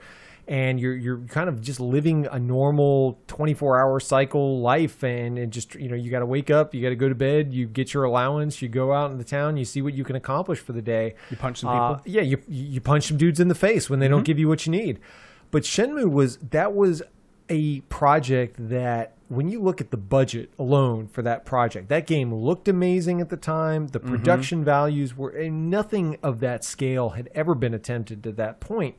And you're kind of just living a normal 24-hour cycle life, and just, you got to wake up, you got to go to bed, you get your allowance, you go out in the town, you see what you can accomplish for the day. You punch some people. Yeah, you punch some dudes in the face when they don't give you what you need. But Shenmue was a project that, when you look at the budget alone for that project, that game looked amazing at the time. The production values were, and nothing of that scale had ever been attempted to that point.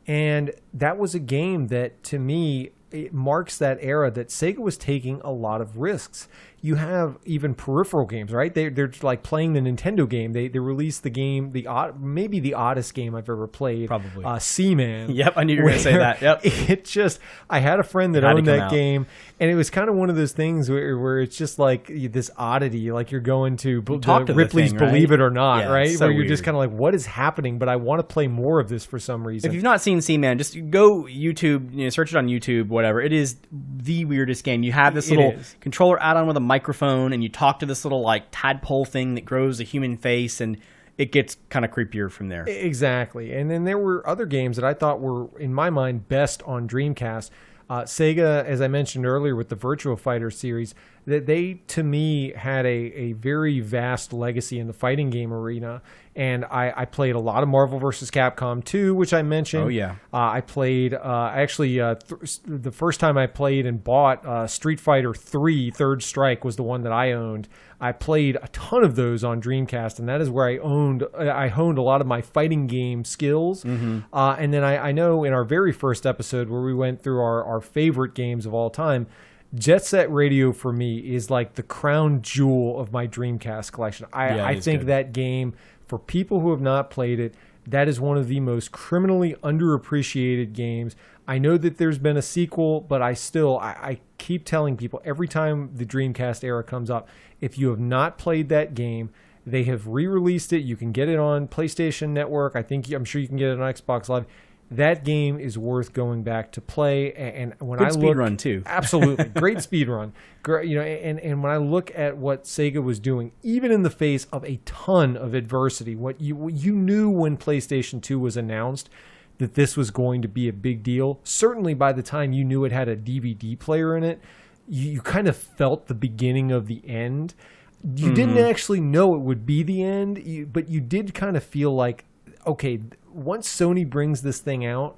And that was a game that, to me, it marks that era that Sega was taking a lot of risks. You have even peripheral games, right? They're like playing the Nintendo game. They released the game, maybe the oddest game I've ever played. Probably. Seaman. Yep, I knew you were going to say that. Yep. I had a friend that owned that game, and it was kind of one of those things where it's just like this oddity, like you're going to Ripley's thing, right? Believe It or Not, Yeah, right? so where you're weird. just kind of like, what is happening? But I want to play more of this for some reason. If you've not seen Seaman, just go YouTube, search it on YouTube, whatever. It is the weirdest game. You have this little controller add-on with a microphone, and you talk to this little like tadpole thing that grows a human face, and it gets kind of creepier from there. Exactly. And then there were other games that I thought were, in my mind, best on Dreamcast. Sega, as I mentioned earlier with the Virtua Fighter series, that they, to me, had a very vast legacy in the fighting game arena. And I played a lot of Marvel vs. Capcom 2, which I mentioned. Oh, yeah. I played, the first time I played and bought Street Fighter 3 Third Strike was the one that I owned. I played a ton of those on Dreamcast, and that is where I honed a lot of my fighting game skills. And then I know in our very first episode where we went through our favorite games of all time, Jet Set Radio for me is like the crown jewel of my Dreamcast collection. I think good. That game, for people who have not played it, that is one of the most criminally underappreciated games. I know that there's been a sequel, but I keep telling people every time the Dreamcast era comes up, if you have not played that game, they have re-released it. You can get it on PlayStation Network. I'm sure you can get it on Xbox Live. That game is worth going back to play. And when good speed run too. Absolutely, great speed run. Great, and when I look at what Sega was doing, even in the face of a ton of adversity, what you knew when PlayStation 2 was announced that this was going to be a big deal. Certainly, by the time you knew it had a DVD player in it, you kind of felt the beginning of the end. You didn't actually know it would be the end, but you did kind of feel like, okay, once Sony brings this thing out,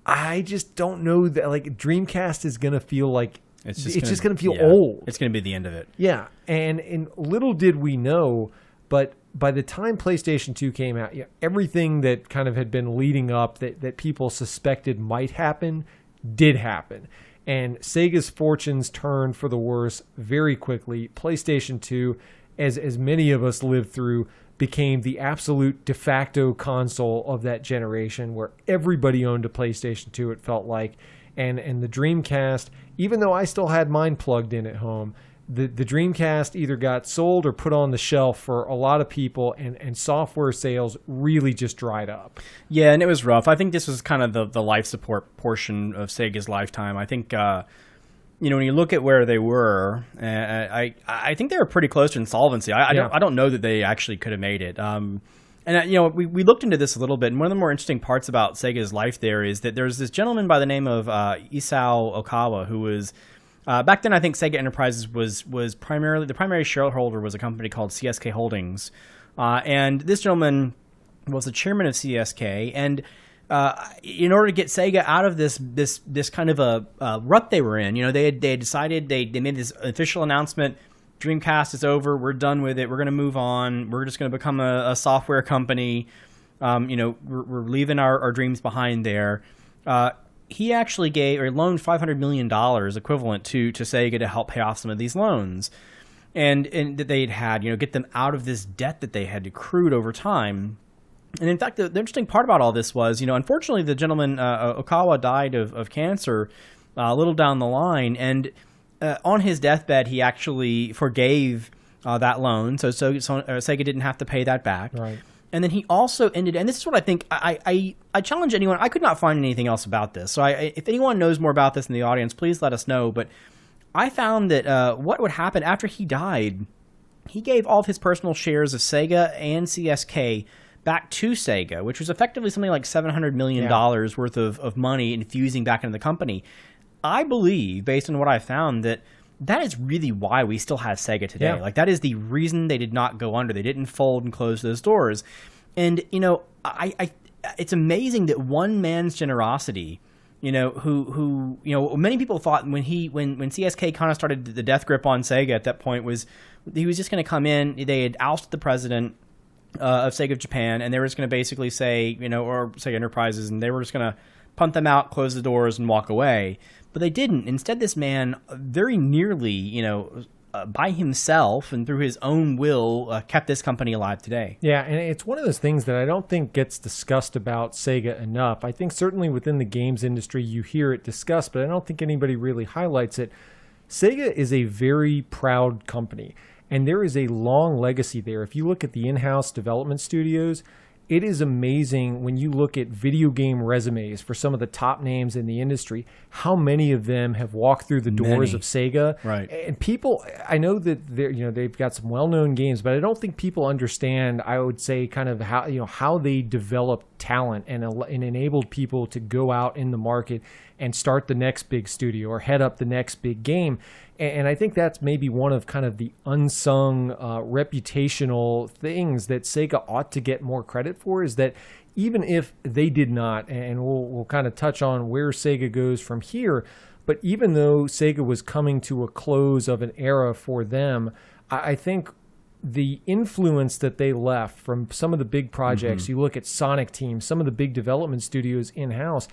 I just don't know that like Dreamcast is going to feel like it's just going to feel old. It's going to be the end of it. Yeah, and little did we know, but by the time PlayStation 2 came out, everything that kind of had been leading up that people suspected might happen did happen. And Sega's fortunes turned for the worse very quickly. PlayStation 2, as many of us lived through, became the absolute de facto console of that generation where everybody owned a PlayStation 2, it felt like. And the Dreamcast, even though I still had mine plugged in at home, the Dreamcast either got sold or put on the shelf for a lot of people, and software sales really just dried up. Yeah, and it was rough. I think this was kind of the life support portion of Sega's lifetime. I think, when you look at where they were, I think they were pretty close to insolvency. I don't know that they actually could have made it. We looked into this a little bit, and one of the more interesting parts about Sega's life there is that there's this gentleman by the name of Isao Okawa who was... back then, I think Sega Enterprises was primarily the primary shareholder was a company called CSK Holdings, and this gentleman was the chairman of CSK. And in order to get Sega out of this kind of a rut they were in, they had decided they made this official announcement: Dreamcast is over, we're done with it, we're going to move on, we're just going to become a software company. We're leaving our dreams behind there. He actually loaned $500 million equivalent to Sega to help pay off some of these loans, and that they had, get them out of this debt that they had accrued over time. And in fact, the interesting part about all this was, unfortunately, the gentleman Okawa died of cancer a little down the line, and on his deathbed, he actually forgave that loan, so Sega didn't have to pay that back. Right. And then he also ended, and this is what I think, I challenge anyone, I could not find anything else about this, so if anyone knows more about this in the audience, please let us know, but I found that what would happen after he died, he gave all of his personal shares of Sega and CSK back to Sega, which was effectively something like $700 million worth of money infusing back into the company. I believe, based on what I found, that is really why we still have Sega today. Yeah. Like, that is the reason they did not go under. They didn't fold and close those doors. And, it's amazing that one man's generosity, who many people thought when CSK kind of started the death grip on Sega at that point was he was just going to come in. They had ousted the president of Sega of Japan, and they were just going to basically say, or Sega Enterprises, and they were just going to punt them out, close the doors, and walk away. But they didn't. Instead, this man very nearly, by himself and through his own will, kept this company alive today. Yeah, and it's one of those things that I don't think gets discussed about Sega enough. I think certainly within the games industry, you hear it discussed, but I don't think anybody really highlights it. Sega is a very proud company, and there is a long legacy there. If you look at the in-house development studios, it is amazing when you look at video game resumes for some of the top names in the industry, how many of them have walked through the doors of Sega. Right. And people, I know that they've got some well-known games, but I don't think people understand, I would say, kind of how they developed talent and enabled people to go out in the market and start the next big studio or head up the next big game. And I think that's maybe one of kind of the unsung reputational things that Sega ought to get more credit for, is that even if they did not, and we'll kind of touch on where Sega goes from here, but even though Sega was coming to a close of an era for them, I think the influence that they left from some of the big projects, you look at Sonic Team, some of the big development studios in-house,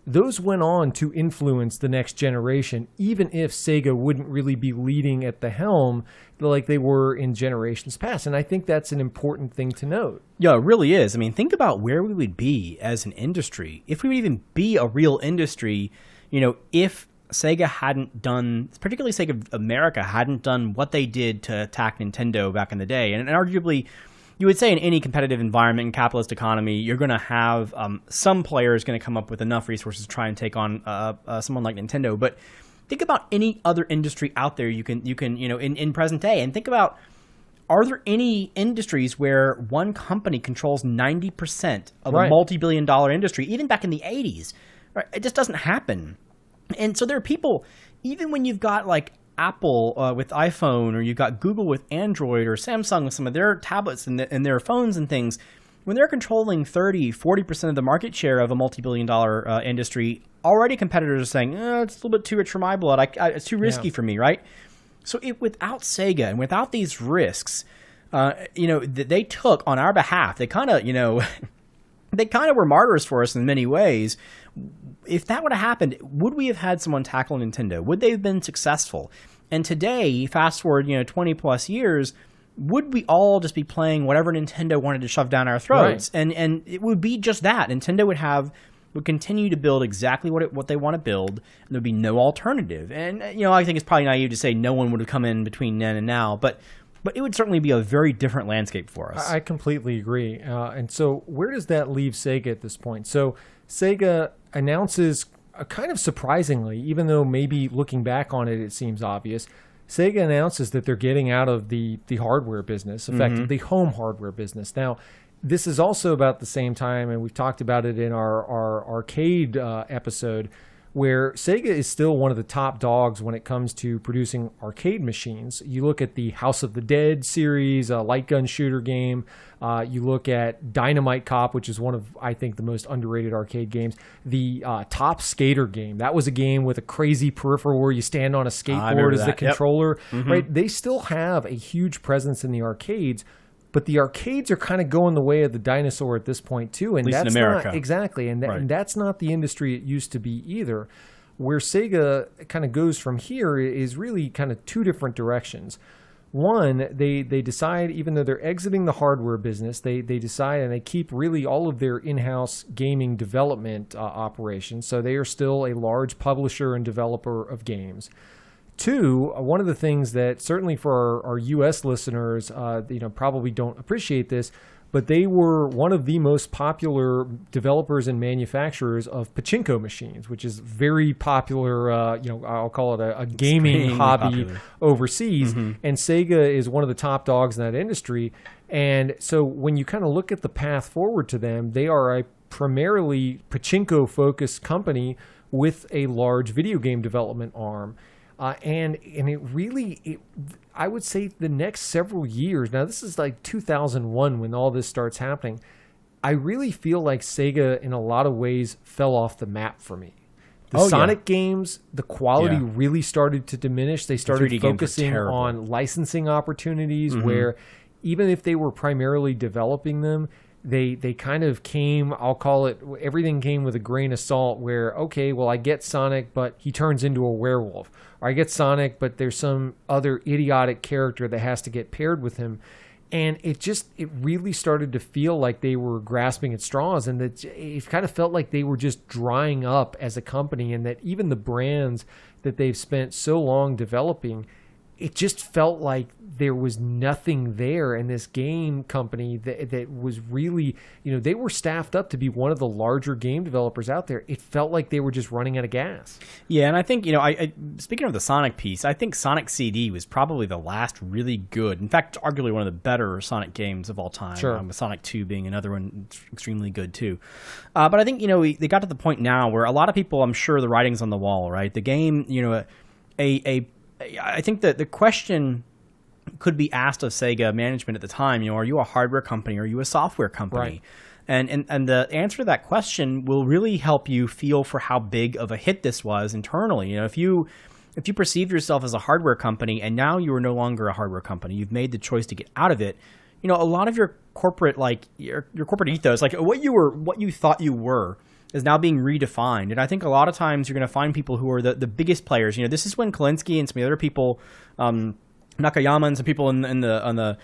those went on to influence the next generation, even if Sega wouldn't really be leading at the helm like they were in generations past. And I think that's an important thing to note. Yeah, it really is. I mean, think about where we would be as an industry, if we would even be a real industry, if Sega hadn't done, particularly Sega America, hadn't done what they did to attack Nintendo back in the day. And arguably, you would say in any competitive environment and capitalist economy, you're going to have some players going to come up with enough resources to try and take on someone like Nintendo. But think about any other industry out there you can in present day, and think about, are there any industries where one company controls 90% of a multi-billion-dollar industry, even back in the 80s? Right? It just doesn't happen. And so there are people, even when you've got like Apple with iPhone, or you've got Google with Android, or Samsung with some of their tablets and their phones and things, when they're controlling 30-40% of the market share of a multi-billion-dollar industry, already competitors are saying, it's a little bit too rich for my blood. It's too risky for me, right? So without Sega and without these risks, that they took on our behalf, they kind of, they kind of were martyrs for us in many ways. If that would have happened, would we have had someone tackle Nintendo? Would they have been successful? And today, fast forward, 20 plus years, would we all just be playing whatever Nintendo wanted to shove down our throats? Right. And it would be just that. Nintendo would continue to build exactly what they want to build, and there'd be no alternative. And I think it's probably naive to say no one would have come in between then and now, but it would certainly be a very different landscape for us. I completely agree. And so where does that leave Sega at this point? So Sega announces, kind of surprisingly, even though maybe looking back on it, it seems obvious, Sega announces that they're getting out of the hardware business, effectively home hardware business. Now, this is also about the same time, and we've talked about it in our arcade episode, where Sega is still one of the top dogs when it comes to producing arcade machines. You look at the House of the Dead series, a light gun shooter game. You look at Dynamite Cop, which is one of, I think, the most underrated arcade games. The Top Skater game. That was a game with a crazy peripheral where you stand on a skateboard as the controller. Right? They still have a huge presence in the arcades. But the arcades are kind of going the way of the dinosaur at this point, too. And at least that's in America. Not, exactly. And that's not the industry it used to be either. Where Sega kind of goes from here is really kind of two different directions. One, they decide, even though they're exiting the hardware business, they decide and they keep really all of their in-house gaming development operations. So they are still a large publisher and developer of games. Two, one of the things that certainly for our U.S. listeners, probably don't appreciate this, but they were one of the most popular developers and manufacturers of pachinko machines, which is very popular. I'll call it a gaming hobby overseas. Mm-hmm. And Sega is one of the top dogs in that industry. And so when you kind of look at the path forward to them, they are a primarily pachinko-focused company with a large video game development arm. And it really, I would say the next several years, now this is like 2001 when all this starts happening, I really feel like Sega in a lot of ways fell off the map for me. The Sonic games, the quality really started to diminish. They started focusing on licensing opportunities where even if they were primarily developing them, they kind of came, I'll call it, everything came with a grain of salt where, okay, well, I get Sonic, but he turns into a werewolf. Or I get Sonic, but there's some other idiotic character that has to get paired with him. And it really started to feel like they were grasping at straws, and that it kind of felt like they were just drying up as a company, and that even the brands that they've spent so long developing, it just felt like there was nothing there. And this game company that was really, they were staffed up to be one of the larger game developers out there. It felt like they were just running out of gas. Yeah, and I think, speaking of the Sonic piece, I think Sonic CD was probably the last really good, in fact, arguably one of the better Sonic games of all time. Sure. With Sonic 2 being another one extremely good too. But I think, they got to the point now where a lot of people, I'm sure the writing's on the wall, right? The game, I think that the question could be asked of Sega management at the time, are you a hardware company or are you a software company? Right. And the answer to that question will really help you feel for how big of a hit this was internally. If you perceived yourself as a hardware company and now you are no longer a hardware company, you've made the choice to get out of it. A lot of your corporate your corporate ethos, like what you thought you were, is now being redefined. And I think a lot of times you're going to find people who are the biggest players. This is when Kalinsky and some other people, Nakayama and some people on the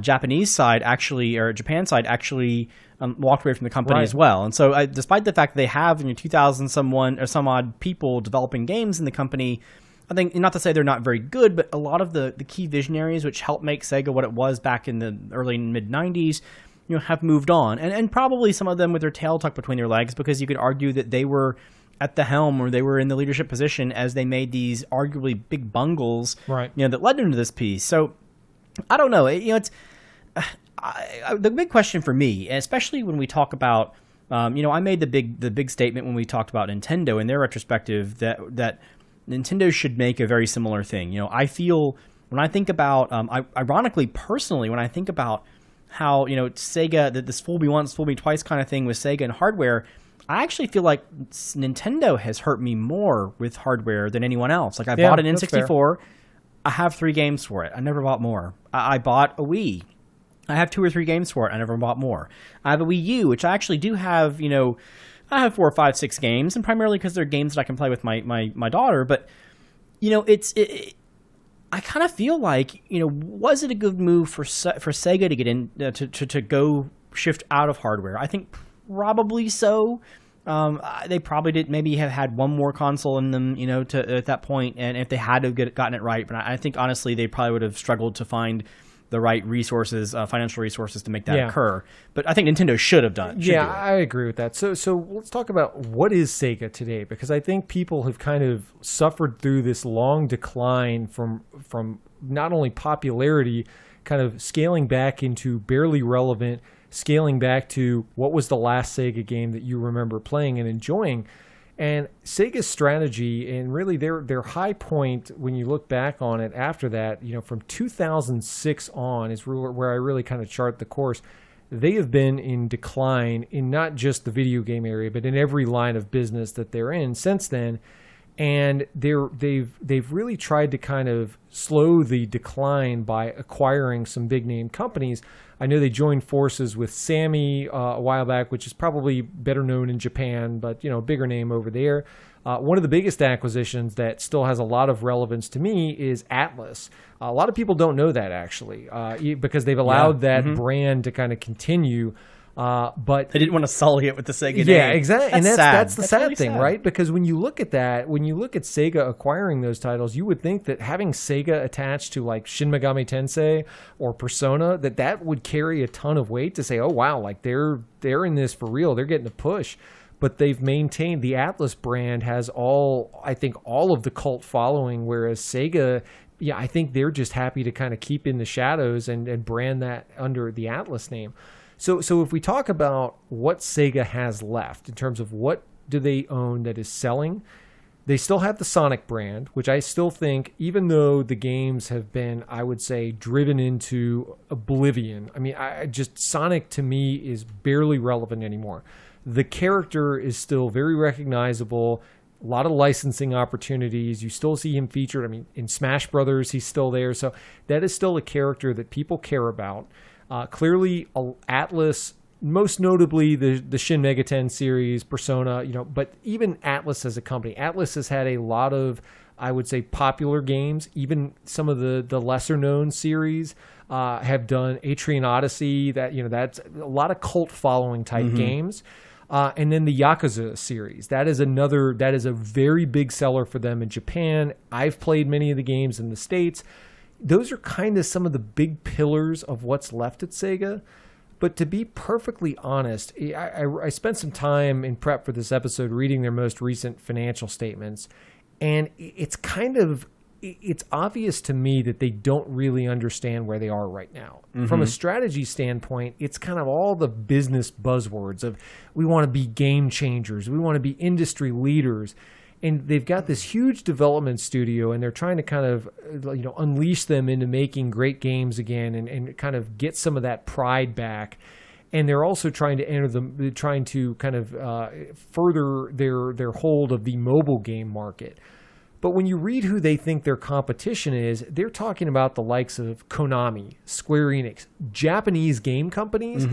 Japanese side or Japan side actually walked away from the company as well. And so despite the fact that they have 2,000 some odd people developing games in the company, I think, not to say they're not very good, but a lot of the key visionaries which helped make Sega what it was back in the early and mid-90s, have moved on. And probably some of them with their tail tucked between their legs, because you could argue that they were at the helm or they were in the leadership position as they made these arguably big bungles, that led them to this piece. So I don't know. It's the big question for me, especially when we talk about, I made the big statement when we talked about Nintendo in their retrospective that Nintendo should make a very similar thing. I feel when I think about, ironically, personally, when I think about how, Sega, this fool me once, fool me twice kind of thing with Sega and hardware, I actually feel like Nintendo has hurt me more with hardware than anyone else. Like, I bought an N64. I have 3 games for it. I never bought more. I bought a Wii. I have 2 or 3 games for it. I never bought more. I have a Wii U, which I actually do have, I have 4, 5, 6 games, and primarily because they're games that I can play with my daughter. But, I kind of feel like, was it a good move for Sega to get in, to go shift out of hardware? I think probably so. They probably did maybe have had one more console in them, at that point, and if they had to have gotten it right. But I think, honestly, they probably would have struggled to find the right resources, financial resources to make that occur. But I think Nintendo should have done. I agree with that. So let's talk about what is Sega today, because I think people have kind of suffered through this long decline from not only popularity, kind of scaling back into barely relevant, scaling back to what was the last Sega game that you remember playing and enjoying. And Sega's strategy, and really their high point when you look back on it after that, from 2006 on is where I really kind of chart the course. They have been in decline in not just the video game area, but in every line of business that they're in since then. And they've really tried to kind of slow the decline by acquiring some big name companies. I know they joined forces with Sammy a while back, which is probably better known in Japan, but bigger name over there. One of the biggest acquisitions that still has a lot of relevance to me is Atlas. A lot of people don't know that actually, because they've allowed that brand to kind of continue. But they didn't want to sully it with the Sega name. Yeah, exactly. And that's the sad really thing, sad. right? Because when you look at that, when you look at Sega acquiring those titles, you would think that having Sega attached to like Shin Megami Tensei or Persona, that would carry a ton of weight to say, oh wow, like they're in this for real. They're getting a push. But they've maintained the Atlas brand has all of the cult following, whereas Sega, I think they're just happy to kind of keep in the shadows and brand that under the Atlas name. So if we talk about what Sega has left in terms of what do they own that is selling, they still have the Sonic brand, which I still think, even though the games have been, I would say, driven into oblivion. I mean, Sonic to me is barely relevant anymore. The character is still very recognizable. A lot of licensing opportunities. You still see him featured. I mean, in Smash Brothers, he's still there. So that is still a character that people care about. Clearly, Atlas, most notably the Shin Megami series, Persona, but even Atlas as a company. Atlas has had a lot of, I would say, popular games. Even some of the lesser-known series have done Atrian Odyssey. That's a lot of cult following type games. And then the Yakuza series. That is a very big seller for them in Japan. I've played many of the games in the States. Those are kind of some of the big pillars of what's left at Sega. But to be perfectly honest, I spent some time in prep for this episode reading their most recent financial statements. And it's obvious to me that they don't really understand where they are right now. From a strategy standpoint, it's kind of all the business buzzwords of we want to be game changers, we want to be industry leaders. And they've got this huge development studio, and they're trying to kind of unleash them into making great games again and kind of get some of that pride back. And they're also trying to kind of further their hold of the mobile game market. But when you read who they think their competition is, they're talking about the likes of Konami, Square Enix, Japanese game companies.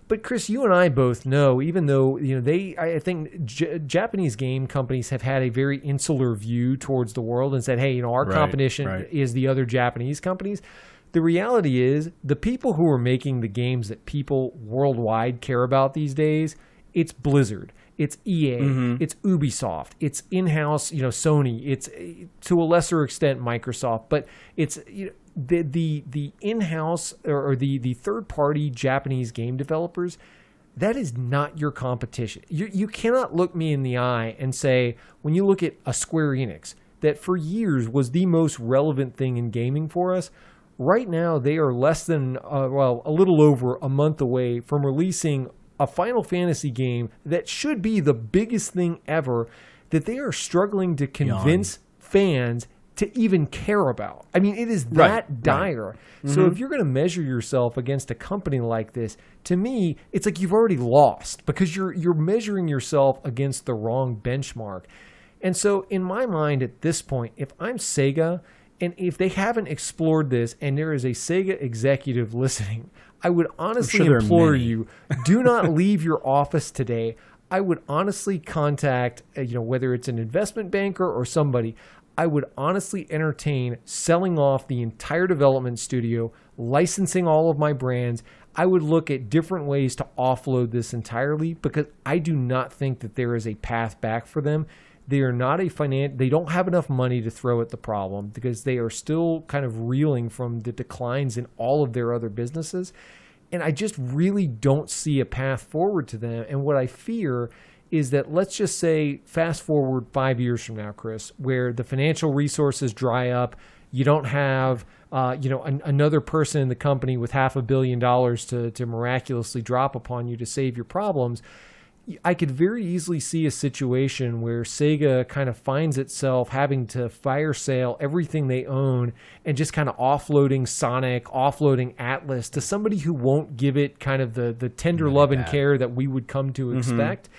But Chris, you and I both know, even though I think Japanese game companies have had a very insular view towards the world and said, hey, our competition is the other Japanese companies. The reality is the people who are making the games that people worldwide care about these days, it's Blizzard. It's EA, it's Ubisoft, it's in-house, Sony, it's to a lesser extent Microsoft, but it's the in-house or the third-party Japanese game developers. That is not your competition. You cannot look me in the eye and say, when you look at a Square Enix, that for years was the most relevant thing in gaming for us. Right now, they are less than a little over a month away from releasing a Final Fantasy game that should be the biggest thing ever that they are struggling to convince fans to even care about. I mean, it is that dire. So if you're going to measure yourself against a company like this, to me, it's like you've already lost because you're measuring yourself against the wrong benchmark. And so in my mind at this point, if I'm Sega, and if they haven't explored this and there is a Sega executive listening, I would honestly implore you, do not leave your office today. I would honestly contact, whether it's an investment banker or somebody, I would honestly entertain selling off the entire development studio, licensing all of my brands. I would look at different ways to offload this entirely because I do not think that there is a path back for them. They are not they don't have enough money to throw at the problem because they are still kind of reeling from the declines in all of their other businesses. And I just really don't see a path forward to them. And what I fear is that, let's just say, fast forward 5 years from now, Chris, where the financial resources dry up, you don't have another person in the company with $500 million to miraculously drop upon you to save your problems. I could very easily see a situation where Sega kind of finds itself having to fire sale everything they own and just kind of offloading Sonic, offloading Atlas to somebody who won't give it kind of the tender love and care that we would come to expect.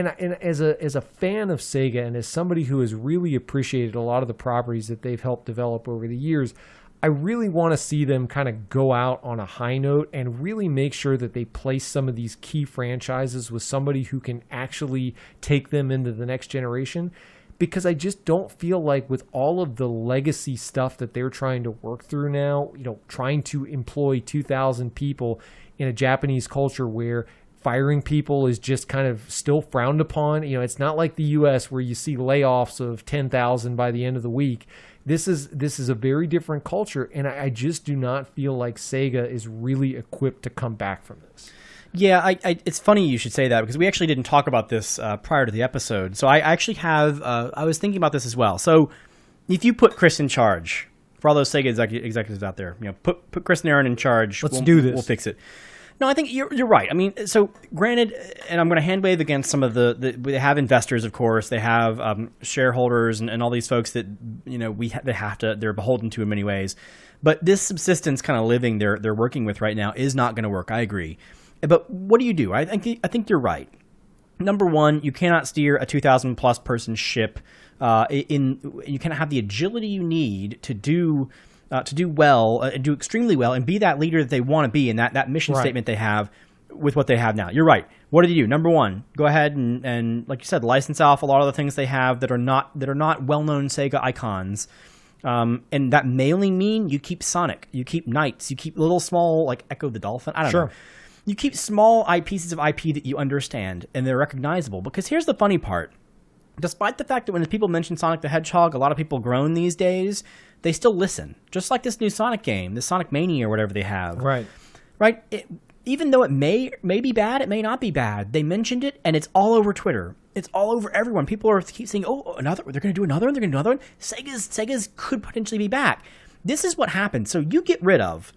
And as a fan of Sega and as somebody who has really appreciated a lot of the properties that they've helped develop over the years, I really want to see them kind of go out on a high note and really make sure that they place some of these key franchises with somebody who can actually take them into the next generation. Because I just don't feel like with all of the legacy stuff that they're trying to work through now, trying to employ 2,000 people in a Japanese culture where firing people is just kind of still frowned upon. It's not like the U.S. where you see layoffs of 10,000 by the end of the week. This is a very different culture, and I just do not feel like Sega is really equipped to come back from this. Yeah, it's funny you should say that because we actually didn't talk about this prior to the episode. So I actually have, I was thinking about this as well. So if you put Chris in charge, for all those Sega executives out there, put Chris and Aaron in charge. Let's do this. We'll fix it. No, I think you're right. I mean, so granted, and I'm going to hand wave against some of they have investors, of course. They have shareholders and all these folks that they're beholden to in many ways. But this subsistence kind of living they're working with right now is not going to work. I agree. But what do? I think you're right. Number one, you cannot steer a 2,000 plus person ship. You cannot have the agility you need to do well, do extremely well, and be that leader that they want to be, and that mission statement they have with what they have now. You're right. What do? Number one, go ahead and like you said, license off a lot of the things they have that are not well-known Sega icons. And that may only mean you keep Sonic, you keep Knights, you keep little small like Echo the Dolphin. I don't know. You keep small pieces of IP that you understand and they're recognizable. Because here's the funny part. Despite the fact that when people mention Sonic the Hedgehog, a lot of people groan these days, they still listen. Just like this new Sonic game, this Sonic Mania or whatever they have. Right. Even though it may be bad, it may not be bad. They mentioned it, and it's all over Twitter. It's all over everyone. People keep saying, "Oh, another! They're going to do another one. They're going to do another one." Sega's could potentially be back. This is what happens. So you get rid of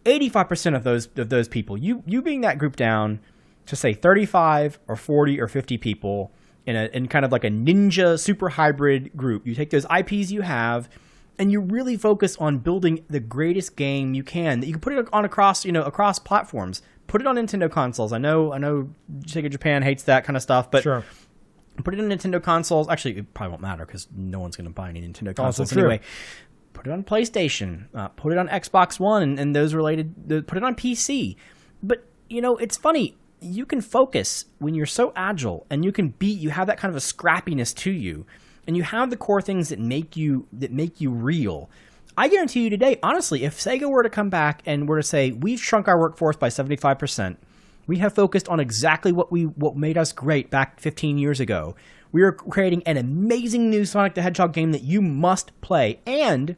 85% of those people. You being that group down to say 35 or 40 or 50 people in kind of like a ninja super hybrid group. You take those IPs you have, and you really focus on building the greatest game you can. That you can put it on across platforms. Put it on Nintendo consoles. I know Sega Japan hates that kind of stuff, but sure. Put it on Nintendo consoles. Actually, it probably won't matter because no one's going to buy any Nintendo consoles anyway. Put it on PlayStation. Put it on Xbox One and those related. Put it on PC. But it's funny. You can focus when you're so agile, and you have that kind of a scrappiness to you, and you have the core things that make you real. I guarantee you today, honestly, if Sega were to come back and were to say, we've shrunk our workforce by 75%, we have focused on exactly what made us great back 15 years ago. We are creating an amazing new Sonic the Hedgehog game that you must play. And,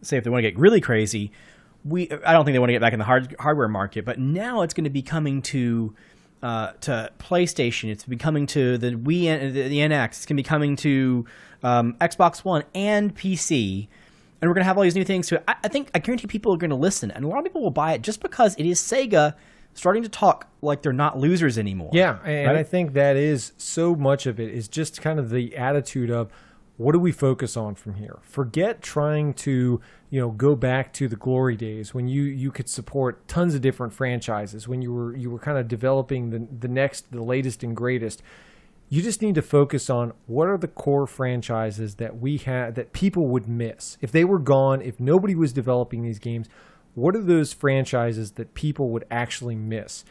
say if they want to get really crazy, I don't think they want to get back in the hardware market, but now it's going to be coming to PlayStation. It's be coming to the Wii, the NX. It's going to be coming to Xbox One and PC. And we're going to have all these new things. So I guarantee people are going to listen. And a lot of people will buy it just because it is Sega starting to talk like they're not losers anymore. Yeah, and right? I think that is so much of it is just kind of the attitude of, what do we focus on from here? Forget trying to, go back to the glory days when you could support tons of different franchises, when you were kind of developing the latest and greatest. You just need to focus on what are the core franchises that we had that people would miss. If they were gone, if nobody was developing these games, what are those franchises that people would actually miss?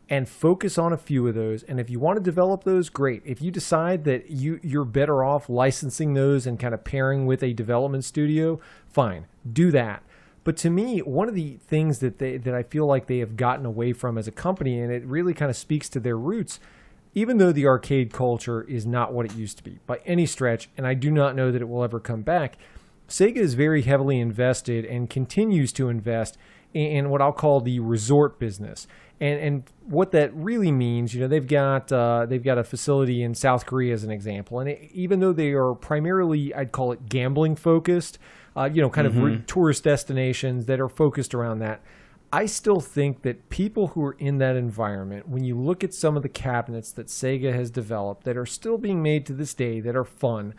And focus on a few of those. And if you want to develop those, great. If you decide that you're better off licensing those and kind of pairing with a development studio, fine, do that. But to me, one of the things that I feel like they have gotten away from as a company, and it really kind of speaks to their roots, even though the arcade culture is not what it used to be by any stretch, and I do not know that it will ever come back, Sega is very heavily invested and continues to invest in what I'll call the resort business. And what that really means, they've got a facility in South Korea as an example, and even though they are primarily, I'd call it gambling focused, kind of tourist destinations that are focused around that, I still think that people who are in that environment, when you look at some of the cabinets that Sega has developed that are still being made to this day that are fun,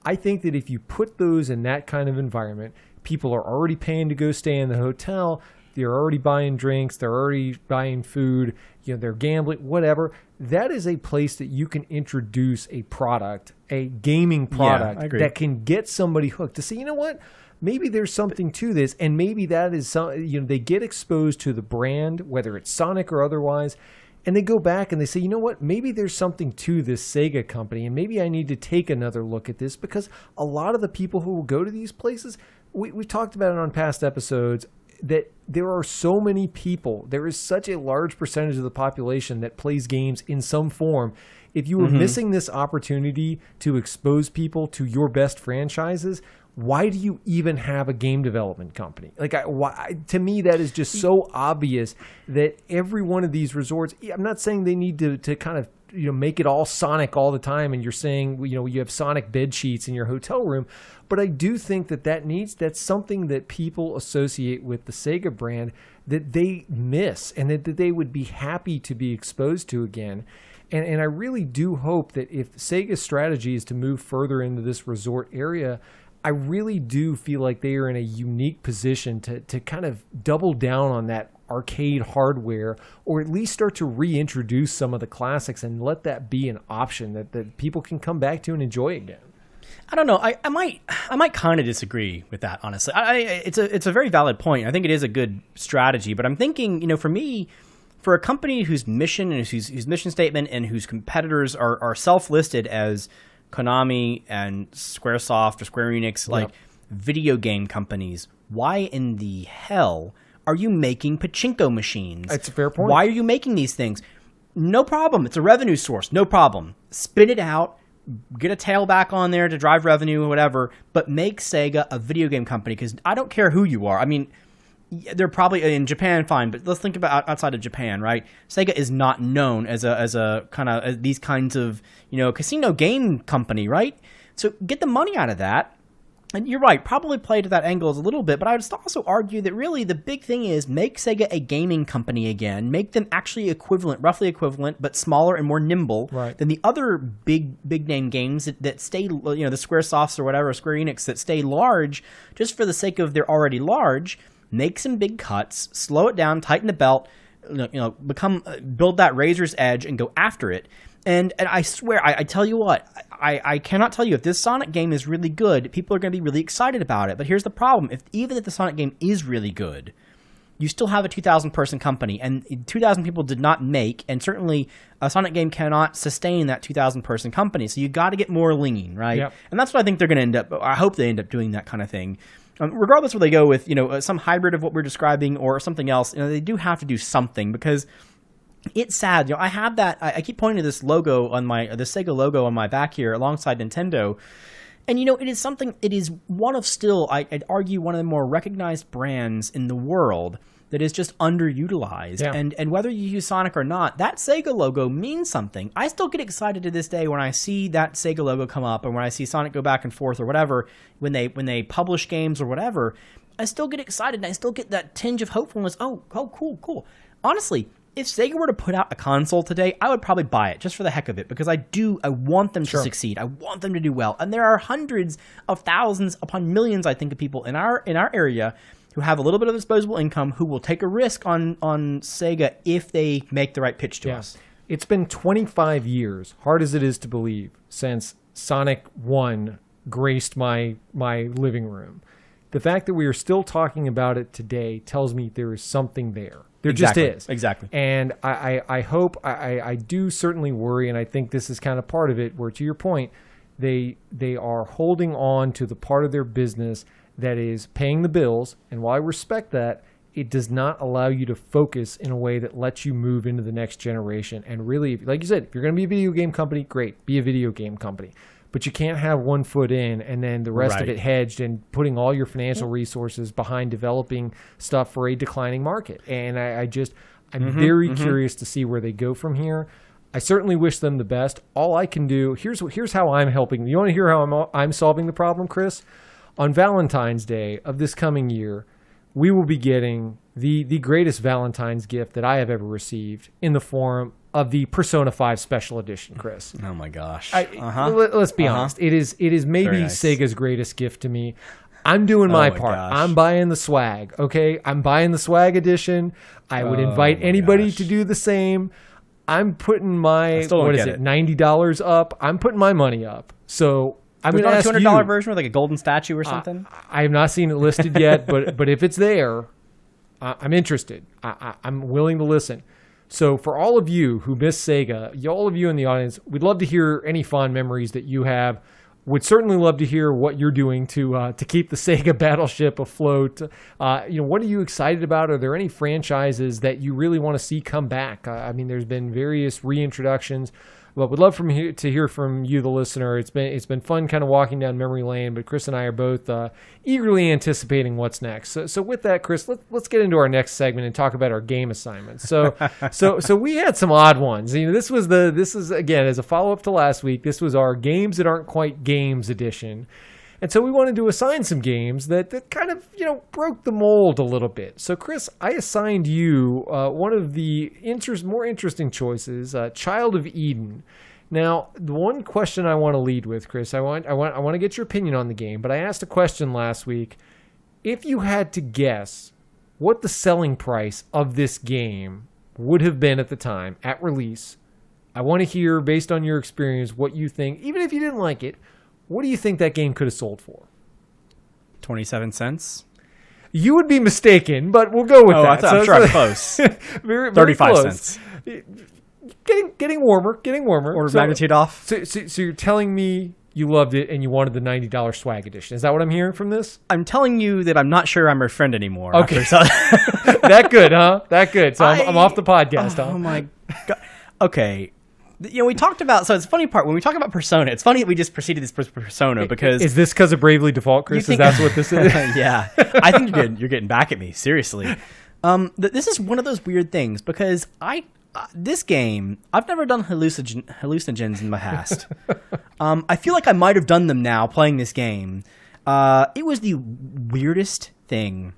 I think that if you put those in that kind of environment, people are already paying to go stay in the hotel. they're already buying drinks, they're already buying food, they're gambling, whatever. That is a place that you can introduce a product, a gaming product that can get somebody hooked to say, you know what? Maybe there's something to this, and maybe that is they get exposed to the brand, whether it's Sonic or otherwise, and they go back and they say, you know what, maybe there's something to this Sega company, and maybe I need to take another look at this, because a lot of the people who will go to these places, we've talked about it on past episodes, that there are so many people, there is such a large percentage of the population that plays games in some form. If you were missing this opportunity to expose people to your best franchises, why do you even have a game development company? To me, that is just so obvious that every one of these resorts, I'm not saying they need to kind of make it all Sonic all the time, and you're saying you have Sonic bed sheets in your hotel room, but I do think that's something that people associate with the Sega brand that they miss, and that they would be happy to be exposed to again. And I really do hope that if Sega's strategy is to move further into this resort area, I really do feel like they are in a unique position to kind of double down on that arcade hardware, or at least start to reintroduce some of the classics and let that be an option that people can come back to and enjoy again. I don't know. I might kind of disagree with that, honestly. It's a very valid point. I think it is a good strategy, but I'm thinking, for me, for a company whose mission and whose mission statement and whose competitors are self-listed as Konami and Squaresoft or Square Enix, video game companies, why in the hell are you making pachinko machines? That's a fair point. Why are you making these things? No problem. It's a revenue source. No problem. Spin it out. Get a tailback on there to drive revenue or whatever, but make Sega a video game company, because I don't care who you are. I mean, they're probably in Japan, fine, but let's think about outside of Japan, right? Sega is not known as a kind of these kinds of casino game company, right? So get the money out of that, and you're right, probably play to that angle a little bit. But I would also argue that really the big thing is make Sega a gaming company again, make them actually roughly equivalent, but smaller and more nimble than the other big name games that stay, the SquareSofts or whatever, Square Enix, that stay large just for the sake of they're already large. Make some big cuts, slow it down, tighten the belt, build that razor's edge and go after it. And I swear, I tell you what, I cannot tell you, if this Sonic game is really good, people are going to be really excited about it. But here's the problem. Even if the Sonic game is really good, you still have a 2,000 person company, and 2,000 people did not make, and certainly a Sonic game cannot sustain that 2,000 person company. So you got to get more lean, right? Yep. And that's what I think they're going to end up, I hope they end up doing that kind of thing. Regardless where they go with, some hybrid of what we're describing or something else, they do have to do something, because it's sad. I have that. I keep pointing to this logo on the Sega logo on my back here alongside Nintendo. And, it is something, it is one of still, I'd argue, one of the more recognized brands in the world that is just underutilized. Yeah. And whether you use Sonic or not, that Sega logo means something. I still get excited to this day when I see that Sega logo come up, and when I see Sonic go back and forth or whatever, when they publish games or whatever, I still get excited, and I still get that tinge of hopefulness. Oh, cool. Honestly, if Sega were to put out a console today, I would probably buy it just for the heck of it, because I want them to succeed. I want them to do well. And there are hundreds of thousands upon millions, I think, of people in our area who have a little bit of disposable income who will take a risk on Sega if they make the right pitch to us. It's been 25 years, hard as it is to believe, since Sonic 1 graced my living room. The fact that we are still talking about it today tells me there is something there. There just is. Exactly. And I hope, I do certainly worry, and I think this is kind of part of it, where, to your point, they are holding on to the part of their business that is paying the bills. And while I respect that, it does not allow you to focus in a way that lets you move into the next generation. And really, like you said, if you're going to be a video game company, great, be a video game company. But you can't have one foot in and then the rest of it hedged and putting all your financial resources behind developing stuff for a declining market. And I'm very curious to see where they go from here. I certainly wish them the best. All I can do, here's how I'm helping. You want to hear how I'm solving the problem, Chris? On Valentine's Day of this coming year, we will be getting the greatest Valentine's gift that I have ever received in the form of the Persona 5 Special Edition, Chris. Oh my gosh. Let's be honest. It is maybe nice. Sega's greatest gift to me. I'm doing my my part. gosh. I'm buying the swag, okay? I'm buying the swag edition. I would invite anybody to do the same. I'm putting my, what is it, $90 up? I'm putting my money up. So I'm going to ask you. There's not a $200 version with like a golden statue or something? I have not seen it listed yet, but if it's there, I'm interested. I'm willing to listen. So for all of you who miss Sega, all of you in the audience, we'd love to hear any fond memories that you have. Would certainly love to hear what you're doing to keep the Sega Battleship afloat. What are you excited about? Are there any franchises that you really want to see come back? I mean, there's been various reintroductions. But we'd love to hear from you, the listener. It's been fun kind of walking down memory lane, but Chris and I are both eagerly anticipating what's next. So with that, Chris, let's get into our next segment and talk about our game assignments. So we had some odd ones. This is again, as a follow-up to last week, this was our Games That Aren't Quite Games edition. And so we wanted to assign some games that kind of, broke the mold a little bit. So, Chris, I assigned you one of the more interesting choices, Child of Eden. Now, the one question I want to lead with, Chris, I want to get your opinion on the game, but I asked a question last week. If you had to guess what the selling price of this game would have been at the time, at release, I want to hear, based on your experience, what you think, even if you didn't like it. What do you think that game could have sold for? 27 cents? You would be mistaken, but we'll go with that. I'm sure I'm close. Very 35 close. cents. Getting warmer. Order of magnitude off. So you're telling me you loved it and you wanted the $90 swag edition. Is that what I'm hearing from this? I'm telling you that I'm not sure I'm your friend anymore. Okay. That good, huh? That good. So I'm off the podcast, huh? Oh, my God. Okay. We talked about, so it's the funny part, when we talk about Persona, it's funny that we just preceded this Persona because... Is this because of Bravely Default, Chris? Is that what this is? Yeah. I think you're getting back at me, seriously. This is one of those weird things because this game, I've never done hallucinogens in my past. I feel like I might have done them now playing this game. It was the weirdest thing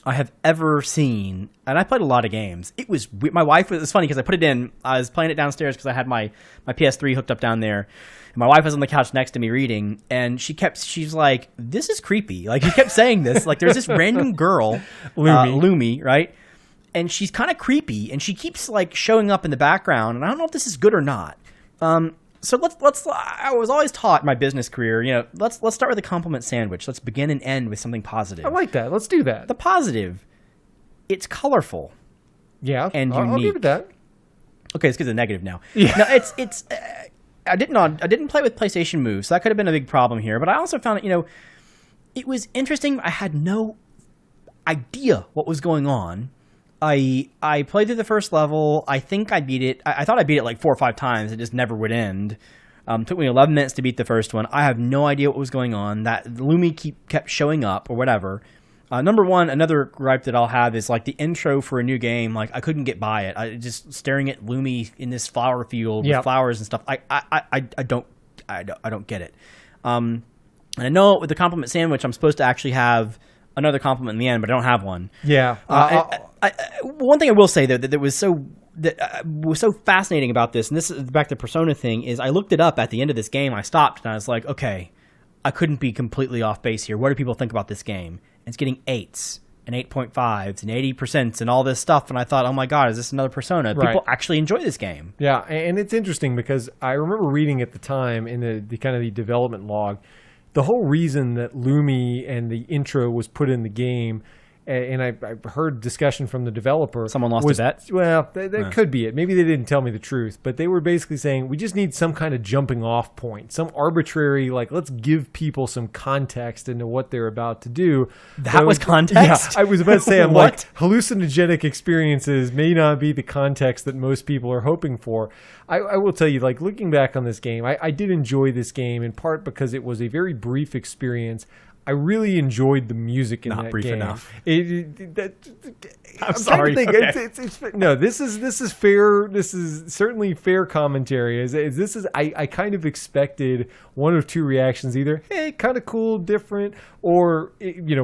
I have ever seen, and I played a lot of games. It was my wife. It was funny because I put it in. I was playing it downstairs because I had my PS3 hooked up down there, and my wife was on the couch next to me reading, and she's like, "This is creepy." Like, he kept saying this. Like, there's this random girl, Lumi, right? And she's kind of creepy, and she keeps like showing up in the background, and I don't know if this is good or not. So let's. I was always taught in my business career, let's start with a compliment sandwich. Let's begin and end with something positive. I like that. Let's do that. The positive, it's colorful. Yeah, and I'll unique. give it that. Okay, let's get to the negative now. Yeah. No, it's. I didn't play with PlayStation Move, so that could have been a big problem here. But I also found that it was interesting. I had no idea what was going on. I played through the first level. I think I beat it. I thought I beat it like 4 or 5 times. It just never would end. Took me 11 minutes to beat the first one. I have no idea what was going on. That Lumi kept showing up or whatever. Number one, another gripe that I'll have is like the intro for a new game. Like, I couldn't get by it. I just staring at Lumi in this flower field with flowers and stuff. I don't get it. And I know with the compliment sandwich, I'm supposed to actually have another compliment in the end, but I don't have one. Yeah. One thing I will say though that was so fascinating about this, and this is back to the Persona thing, is I looked it up at the end of this game. I stopped and I was like, okay, I couldn't be completely off base here. What do people think about this game? And it's getting 8s and 8.5s and 80% and all this stuff. And I thought, oh my God, is this another Persona? Right. People actually enjoy this game. Yeah, and it's interesting because I remember reading at the time in the kind of the development log, the whole reason that Lumi and the intro was put in the game, and I heard discussion from the developer. Someone lost a bet? Well, that could be it. Maybe they didn't tell me the truth, but they were basically saying, we just need some kind of jumping off point, some arbitrary, like, let's give people some context into what they're about to do. That was context? Yeah, I was about to say, I'm What? like, hallucinogenic experiences may not be the context that most people are hoping for. I will tell you, like, looking back on this game, I did enjoy this game in part because it was a very brief experience. I really enjoyed the music in that game. Not brief enough. I'm sorry. Okay. No, this is fair. This is certainly fair commentary. I kind of expected one of two reactions: either hey, kind of cool, different, or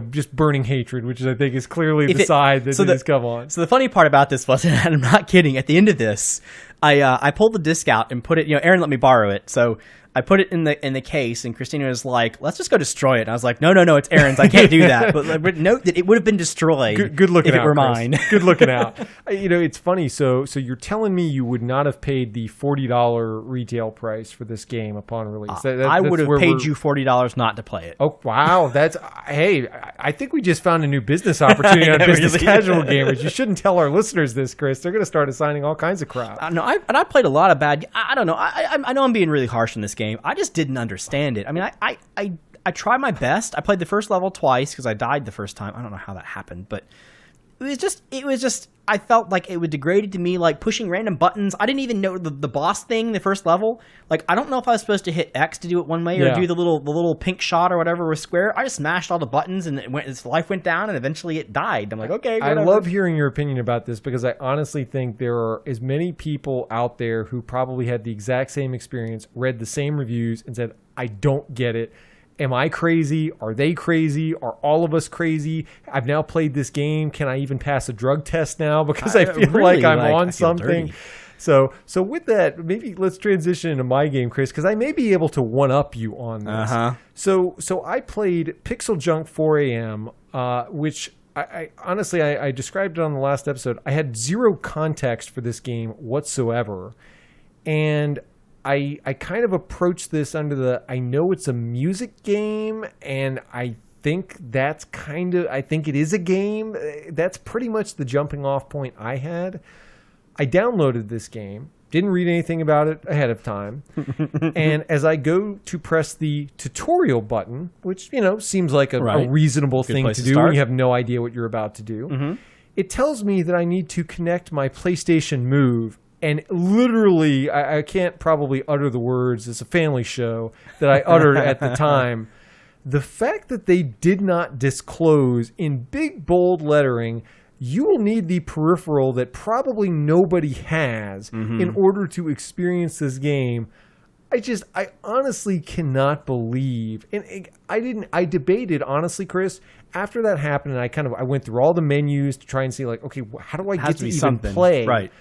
just burning hatred, which I think is clearly the side that it has come on. So the funny part about this was, and I'm not kidding, at the end of this, I pulled the disc out and put it. Aaron let me borrow it, so I put it in the case, and Christina was like, "Let's just go destroy it." And I was like, "No, it's Aaron's. I can't do that." But note that it would have been destroyed. Good looking if out, it were Chris. mine. Good looking out. It's funny. So you're telling me you would not have paid the $40 retail price for this game upon release? I would have paid you $40 not to play it. Oh wow, hey, I think we just found a new business opportunity on Business Casual Gamers. You shouldn't tell our listeners this, Chris. They're going to start assigning all kinds of crap. No, I played a lot of bad. I don't know. I know I'm being really harsh in this game. I just didn't understand it. I mean, I tried my best. I played the first level twice because I died the first time. I don't know how that happened, but it was just. I felt like it was degraded to me, like pushing random buttons. I didn't even know the boss thing, the first level. Like, I don't know if I was supposed to hit X to do it one way or do the little pink shot or whatever with square. I just smashed all the buttons and its life went down and eventually it died. I'm like, okay, whatever. I love hearing your opinion about this because I honestly think there are as many people out there who probably had the exact same experience, read the same reviews, and said, I don't get it. Am I crazy? Are they crazy? Are all of us crazy? I've now played this game. Can I even pass a drug test now? Because I feel really like I'm on something. Dirty. So with that, maybe let's transition into my game, Chris, because I may be able to one-up you on this. So I played PixelJunk 4am, which I honestly described it on the last episode. I had zero context for this game whatsoever. And I kind of approached this under I know it's a music game, and I think I think it is a game. That's pretty much the jumping off point I had. I downloaded this game, didn't read anything about it ahead of time, and as I go to press the tutorial button, which, seems like a reasonable thing to do when you have no idea what you're about to do, it tells me that I need to connect my PlayStation Move. And literally, I can't probably utter the words, it's a family show, that I uttered at the time. The fact that they did not disclose in big, bold lettering, you will need the peripheral that probably nobody has in order to experience this game. I honestly cannot believe. And I debated, honestly, Chris, after that happened, and I went through all the menus to try and see, like, okay, how do I get to even play? Right.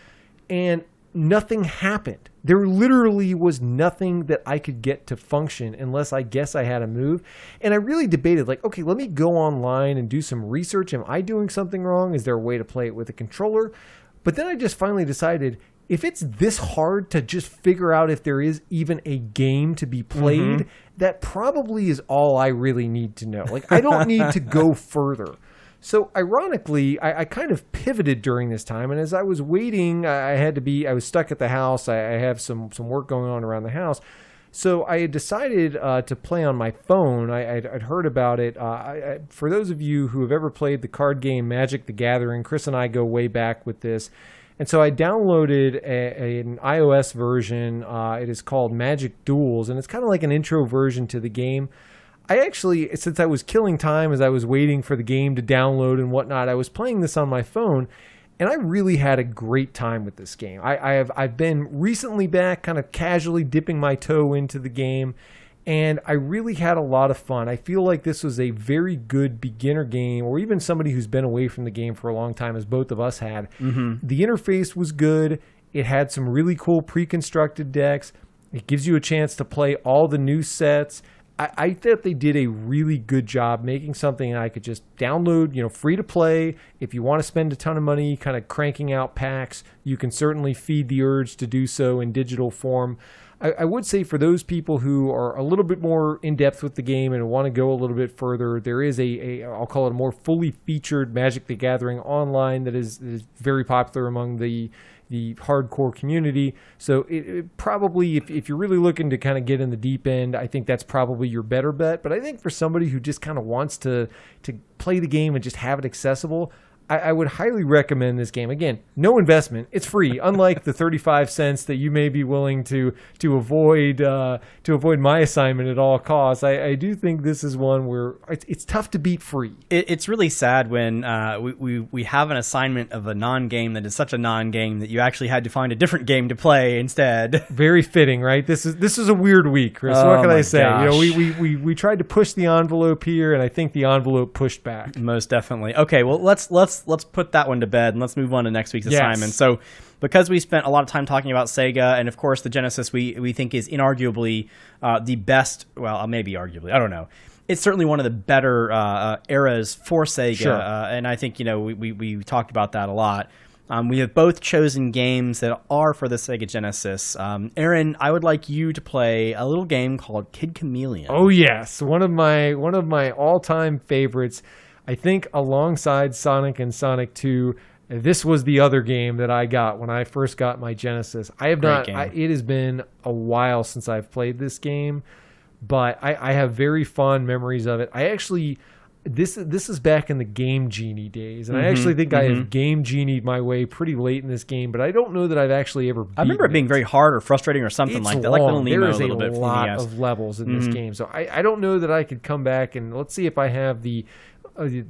And nothing happened. There literally was nothing that I could get to function unless I guess I had a move. And I really debated, like, okay, let me go online and do some research. Am I doing something wrong? Is there a way to play it with a controller? But then I just finally decided, if it's this hard to just figure out if there is even a game to be played, that probably is all I really need to know. Like, I don't need to go further. So ironically, I kind of pivoted during this time, and as I was waiting, I was stuck at the house. I have some work going on around the house. So I had decided to play on my phone. I'd heard about it. For those of you who have ever played the card game Magic the Gathering, Chris and I go way back with this. And so I downloaded an iOS version. It is called Magic Duels, and it's kind of like an intro version to the game. I actually, since I was killing time as I was waiting for the game to download and whatnot, I was playing this on my phone, and I really had a great time with this game. I've been recently back, kind of casually dipping my toe into the game, and I really had a lot of fun. I feel like this was a very good beginner game, or even somebody who's been away from the game for a long time, as both of us had. The interface was good. It had some really cool pre-constructed decks. It gives you a chance to play all the new sets. I thought they did a really good job making something I could just download, free to play. If you want to spend a ton of money kind of cranking out packs, you can certainly feed the urge to do so in digital form. I would say for those people who are a little bit more in-depth with the game and want to go a little bit further, there is I'll call it a more fully featured Magic the Gathering online that is very popular among the hardcore community. So it probably, if you're really looking to kind of get in the deep end, I think that's probably your better bet. But I think for somebody who just kind of wants to play the game and just have it accessible, I would highly recommend this game. Again, no investment. It's free, unlike the 35 cents that you may be willing to avoid my assignment at all costs. I do think this is one where it's tough to beat free. It's really sad when we have an assignment of a non-game that is such a non-game that you actually had to find a different game to play instead. Very fitting, right? This is a weird week, Chris. What can I say? Gosh. We tried to push the envelope here, and I think the envelope pushed back. Most definitely. Okay, well let's let's put that one to bed and let's move on to next week's assignment. So, because we spent a lot of time talking about Sega, and of course the Genesis we think is inarguably the best. Well, maybe arguably, I don't know. It's certainly one of the better eras for Sega, Sure. And I think we talked about that a lot. We have both chosen games that are for the Sega Genesis. Aaron, I would like you to play a little game called Kid Chameleon. Oh yes, one of my all-time favorites. I think alongside Sonic and Sonic 2, this was the other game that I got when I first got my Genesis. It has been a while since I've played this game, but I have very fond memories of it. I actually, this is back in the Game Genie days, and I actually think I have Game Genied my way pretty late in this game, but I don't know that I've actually ever beaten I remember it being very hard or frustrating or something like that. Like Little Nemo there is a little bit. A lot of levels in this game, so I don't know that I could come back and let's see if I have the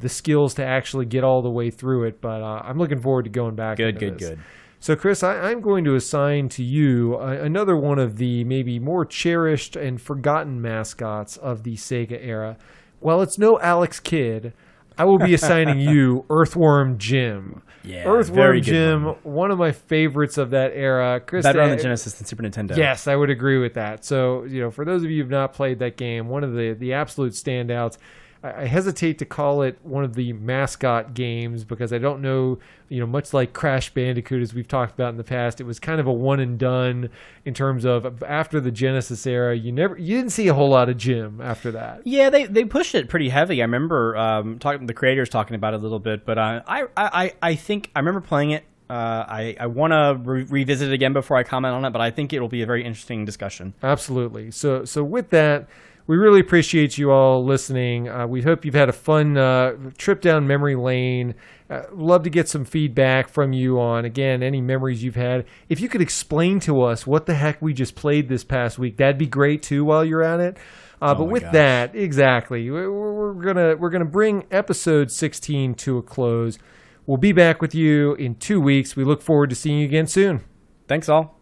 skills to actually get all the way through it, but I'm looking forward to going back. Good. So, Chris, I'm going to assign to you another one of the maybe more cherished and forgotten mascots of the Sega era. Well, it's no Alex Kidd. I will be assigning you Earthworm Jim. Yeah, Earthworm Jim, one of my favorites of that era. Chris, better on the Genesis than Super Nintendo. Yes, I would agree with that. So, for those of you who have not played that game, one of the absolute standouts. I hesitate to call it one of the mascot games because I don't know, much like Crash Bandicoot, as we've talked about in the past, it was kind of a one and done in terms of after the Genesis era. You didn't see a whole lot of Jim after that. Yeah, they pushed it pretty heavy. I remember the creators talking about it a little bit, but I think I remember playing it. I want to revisit it again before I comment on it, but I think it will be a very interesting discussion. Absolutely. So with that, we really appreciate you all listening. We hope you've had a fun trip down memory lane. Love to get some feedback from you on, again, any memories you've had. If you could explain to us what the heck we just played this past week, that'd be great too while you're at it. But with that, exactly, we're gonna bring episode 16 to a close. We'll be back with you in 2 weeks. We look forward to seeing you again soon. Thanks all.